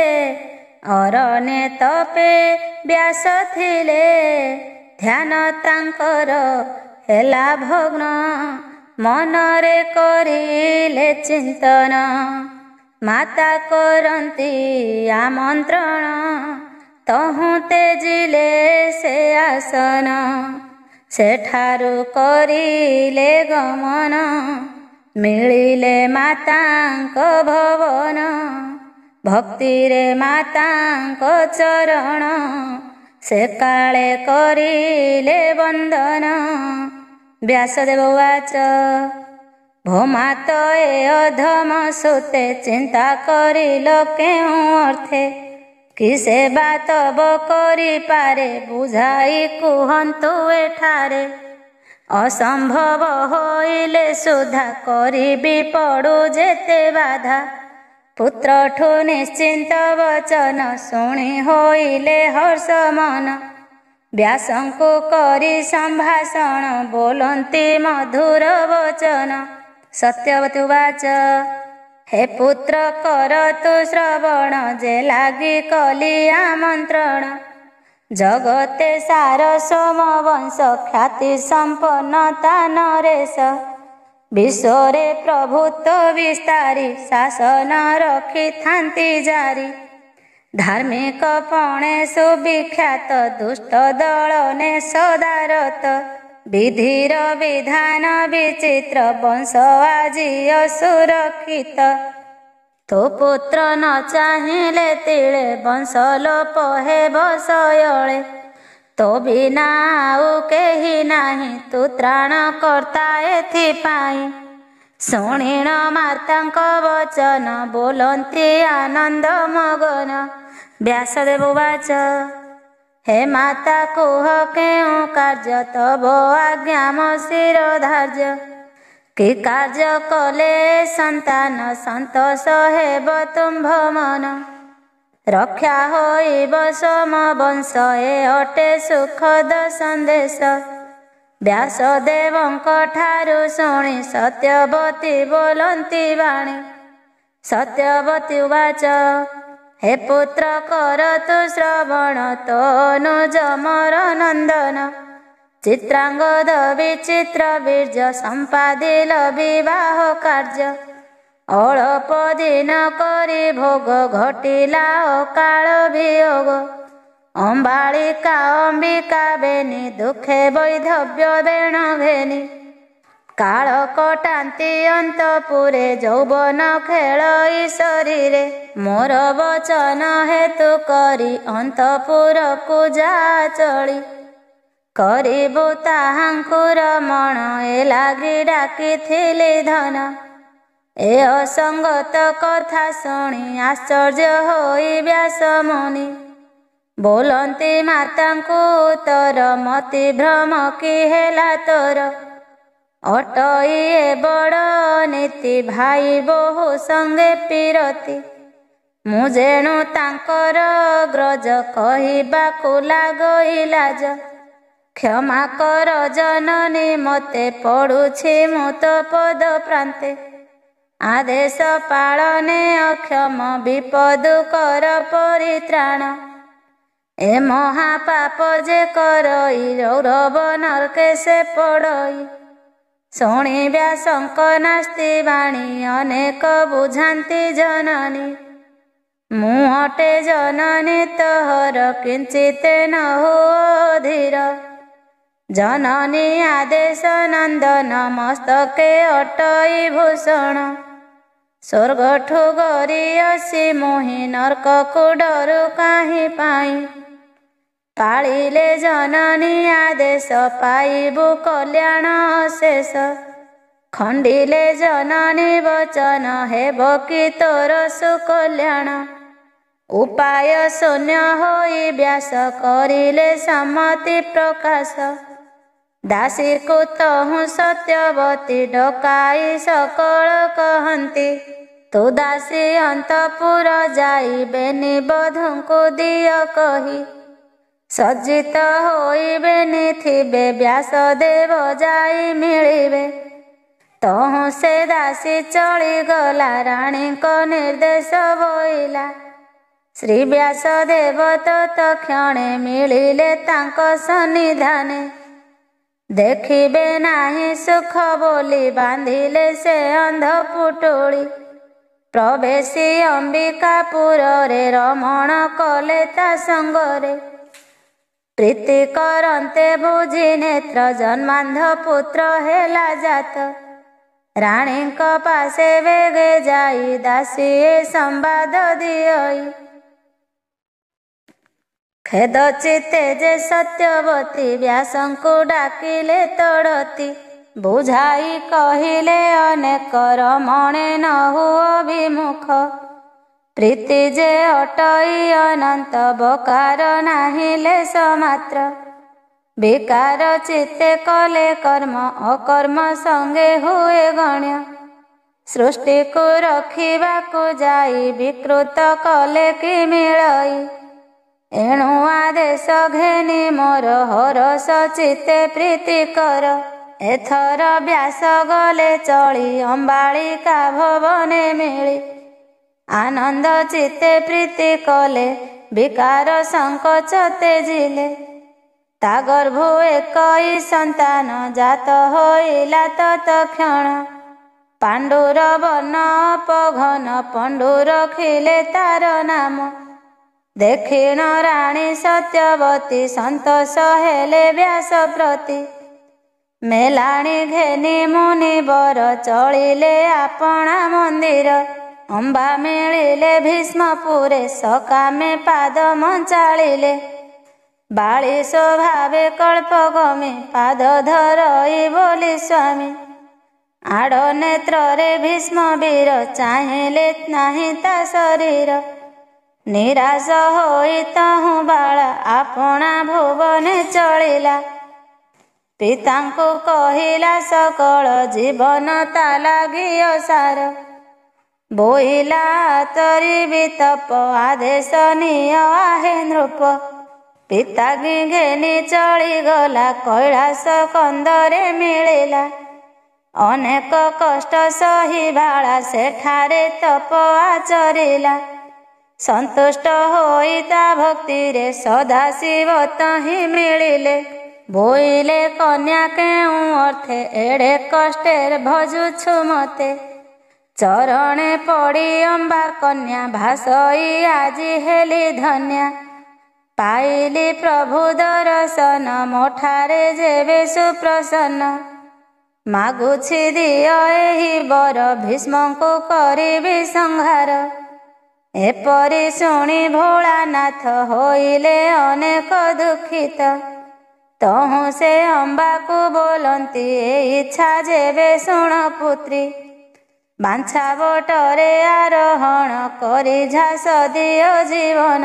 ଅରଣ୍ୟେ ତପେ ବ୍ୟାସ ଥିଲେ। ଧ୍ୟାନ ତାଙ୍କର ହେଲା ଭଗ୍ନ ମନରେ କରିଲେ ଚିନ୍ତନ। ମାତା କରନ୍ତି ଆମନ୍ତ୍ରଣ ତହୁଁ ତେଜିଲେ ସେ ଆସନ। ସେଠାରୁ କରିଲେ ଗମନ ମିଳିଲେ ମାତାଙ୍କ ଭବନ। ଭକ୍ତିରେ ମାତାଙ୍କ ଚରଣ ସେ କାଳେ କରିଲେ ବନ୍ଦନ। ବ୍ୟାସଦେବ ଉବାଚ ଭୋ ମାତ ଏ ଅଧମ ସୁତେ ଚିନ୍ତା କରିଲ କେଉଁ ଅର୍ଥେ। କି ସେବା ତବ କରିପାରେ ବୁଝାଇ କୁହନ୍ତୁ ଏଠାରେ। ଅସମ୍ଭବ ହୋଇଲେ ସୁଧା କରିବି ପଡ଼ୁ ଯେତେ ବାଧା। ପୁତ୍ରଠୁ ନିଶ୍ଚିନ୍ତ ବଚନ ଶୁଣି ହୋଇଲେ ହର୍ଷ ମନ। ବ୍ୟାସଙ୍କୁ କରି ସମ୍ଭାଷଣ ବୋଲନ୍ତି ମଧୁର ବଚନ। ସତ୍ୟବତୀ ଉବାଚ ହେ ପୁତ୍ର କର ତୁ ଶ୍ରବଣ ଯେ ଲାଗି କଲି ଆମନ୍ତ୍ରଣ। ଜଗତେ ସାର ସୋମବଂଶ ଖ୍ୟାତି ସମ୍ପନ୍ନତା ନରେଶ। ବିଶ୍ୱରେ ପ୍ରଭୁତ୍ୱ ବିସ୍ତାରୀ ଶାସନ ରଖିଥାନ୍ତି ଜାରି। ଧାର୍ମିକ ପଣେ ସୁବିଖ୍ୟାତ ଦୁଷ୍ଟ ଦଳନେ ସଦାରତ। ବିଧିର ବିଧାନ ବିଚିତ୍ର ବଂଶ ଆଜି ଅସୁରକ୍ଷିତ। ତୋ ପୁତ୍ର ନ ଚାହିଁଲେ ତିଳେ ବଂଶ ଲୋପ ହେବ ସୟଳେ। ତୋ ବିନା ଆଉ କେହି ନାହିଁ ତୁ ତ୍ରାଣ କର୍ତ୍ତା ଏଥିପାଇଁ। ଶୁଣିଣ ମାତାଙ୍କ ବଚନ ବୋଲନ୍ତି ଆନନ୍ଦ ମଗନ। ବ୍ୟାସଦେବ ଉବାଚ ହେ ମାତା କୁହ କେଉଁ କାର୍ଯ୍ୟ ତବ ଆଜ୍ଞା ମୋ ଶିର ଧାର୍ଯ୍ୟ। କି କାର୍ଯ୍ୟ କଲେ ସନ୍ତାନ ସନ୍ତୋଷ ହେବ ତୁମ୍ଭ ମନ। ରକ୍ଷା ହୋଇବ ସୋମବଂଶ ଏ ଅଟେ ସୁଖଦ ସନ୍ଦେଶ। ବ୍ୟାସଦେବଙ୍କ ଠାରୁ ଶୁଣି ସତ୍ୟବତୀ ବୋଲନ୍ତି ବାଣୀ। ସତ୍ୟବତୀ ଉବାଚ ହେ ପୁତ୍ର କର ତୁ ଶ୍ରବଣ ତୋ ଅନୁଜ ମୋର ନନ୍ଦନ। ଚିତ୍ରାଙ୍ଗଦ ବିଚିତ୍ର ବୀର୍ଯ୍ୟ ସମ୍ପାଦିଲ ବିବାହ କାର୍ଯ୍ୟ। ଅଳପ ଦିନ କରି ଭୋଗ ଘଟିଲା ଅକାଳ ବିୟୋଗ। ଅମ୍ବାଳିକା ଅମ୍ବିକା ବେନି ଦୁଃଖେ ବୈଧବ୍ୟ ବେଣ ଘେନି। କାଳ କଟାନ୍ତି ଅନ୍ତପୁରେ ଯୌବନ ଖେଳ ଶରୀରେ। ମୋର ବଚନ ହେତୁ କରି ଅନ୍ତପୁରକୁ ଯା ଚଳି। କରିବୁ ତାହାଙ୍କୁ ରମଣ ଏ ଲାଗି ଡାକିଥିଲି ଧନ। ଏ ଅସଙ୍ଗତ କଥା ଶୁଣି ଆଶ୍ଚର୍ଯ୍ୟ ହୋଇ ବ୍ୟାସ ମୁନି। बोलती मातांकु तोर मति भ्रम कि हेला तोर अटई बड़ नीति भाई बहु संगे पीरती मु जेणु तांकर ग्रज कहिबाकु लागई लाज क्षमा कर जननी मते पड़ुछि मु तो पद प्रांते आदेश पालने अक्षम विपद कर परित्राण ए महापाप जे करई रौरव नरके से पड़ई शुणी व्यासंक नास्ति वाणी अनेक बुझान्ति जननी मु अटे जननी तोहर किंचित न हो धीर जननी आदेश नंदन मस्तके अटई भूषण स्वर्गठु गरियसी मोहि नरक को डरु काहि पाई पालिले जननी आदेश पाइबु कल्याण अशेष खंडिले जननी वचन हेब कि तोर सुकल्याण उपाय शून्य होई व्यास करिले सम्मति प्रकाश दासी को तहु सत्यवती डकाई सकल कहंती तू दासी अंतपुर जाइबेनि बधुंकु दिय कही सज्जित होइबेनि थिबे व्यासदेव जाई मिलिबे तहु से दासी चली गला रानी को निर्देश बोइला श्री व्यासदेव तत्क्षणे मिलिले तांको सन्निधाने देखिबे नाही सुख बोली बांधिले से अंध पुटुली प्रवेशी अंबिकापुर रे रमण कले ता संगरे प्रीति करन्ते बुझी नेत्र जन्मांध पुत्र हेला जात राणी को पासे वेगे जाई दासी संवाद दियई खेद चित्ते जे सत्यवती व्यासंकु डाकिले तड़ती बुझाई कहिले अनेक रमणे न हुओ विमुख प्रीति जे अटई अनंत बकार नाहिले समात्र विकार चित्ते कले कर्म अकर्म संगे हुए गण्य सृष्टि को रखिबाकु जाई विकृत कले कि मिलई एणु आदेश घेनी मोर हरस चित्ते प्रीति कर एथर व्यास गले चली अंबालिका भवने मिली आनंद चित्ते प्रीति कले विकार संकोच तेजिले ता गर्भु एकई संतान जात होइला तत्क्षण पांडुर बन अपघन पंडु रखिले तार नाम देखिण राणी सत्यवती संतोष हेले व्यास प्रति मेलाणी घेनी मुनि बर चलिले आपणा मंदिर अंबा मिलिले भीष्मपुरे सकामे पाद मंचालिले बाली स्वभावे कल्पगमे पाद धरई बोली स्वामी आड़ नेत्र रे भीष्म वीर चाहिले नाही ता शरीर निराश होई तहु बाला आपणा भुवने चलिला पितांकु कहिला सकल जीवन ता लागि असार बोइला तरी वितप आदेश निय आहे नृप पिता घेनी चली गला कैलास कंदरे मिलिला अनेक कष्ट सही बाला सेठारे तप आचरिला संतुष्ट होई ता भक्ति रे सदाशिव तहि मिलिले बोइले कन्या केउ अर्थे एड़े कष्टेर भजुछु मते चरणे पड़ी अंबा कन्या भासई आजी हेली धन्या पाइली प्रभु दर्शन मोठारे जेबे सुप्रसन्न मागुछि दिय एही बर भीष्मंकु करिबि संहार एपरि शुणी भोलानाथ होइले अनेक दुखित तहु से अंबा को बोलती ए इच्छा जेबे शुण पुत्री बांछा बटरे आरोहण करी झास दियो जीवन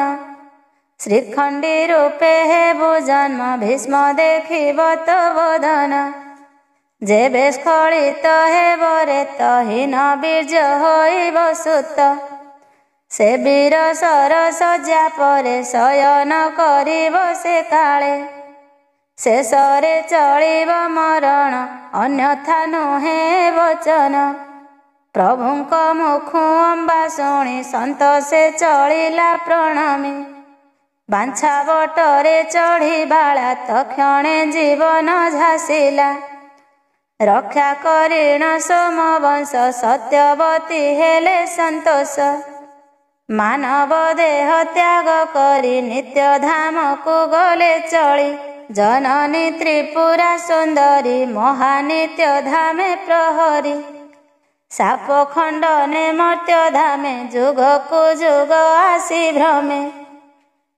ଶ୍ରୀଖଣ୍ଡୀ ରୂପେ ହେବୁ ଜନ୍ମ ଭୀଷ୍ମ ଦେଖିବ ତୋ ବଦନ। ଯେବେ ସ୍ଖଳିତ ହେବ ରେତହୀନ ବୀର୍ଯ୍ୟ ହୋଇବ ସୁତ। ସେ ବୀର ସରସଜ୍ଜା ପରେ ଶୟନ କରିବ ସେ କାଳେ। ଶେଷରେ ଚଳିବ ମରଣ ଅନ୍ୟଥା ନୁହେଁ ବଚନ। ପ୍ରଭୁଙ୍କ ମୁଖୁ ଅମ୍ବା ଶୁଣି ସନ୍ତୋଷେ ଚଳିଲା ପ୍ରଣମୀ। ବାଞ୍ଛା ବଟରେ ଚଢ଼ି ବାଳା ତକ୍ଷଣେ ଜୀବନ ଝାସିଲା। ରକ୍ଷା କରିଣ ସୋମବଂଶ ସତ୍ୟବତୀ ହେଲେ ସନ୍ତୋଷ। ମାନବ ଦେହ ତ୍ୟାଗ କରି ନିତ୍ୟ ଧାମକୁ ଗଲେ ଚଳି। ଜନନୀ ତ୍ରିପୁରା ସୁନ୍ଦରୀ ମହାନିତ୍ୟ ଧାମେ ପ୍ରହରୀ। ସାପ ଖଣ୍ଡନେ ମର୍ତ୍ତ୍ୟ ଧାମେ ଯୁଗକୁ ଯୁଗ ଆସି ଭ୍ରମେ।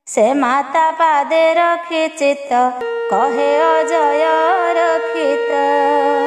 ସେ ମାତା ପାଦେ ରଖି ଚିତ୍ତ କହେ ଅଜୟ ରକ୍ଷିତ।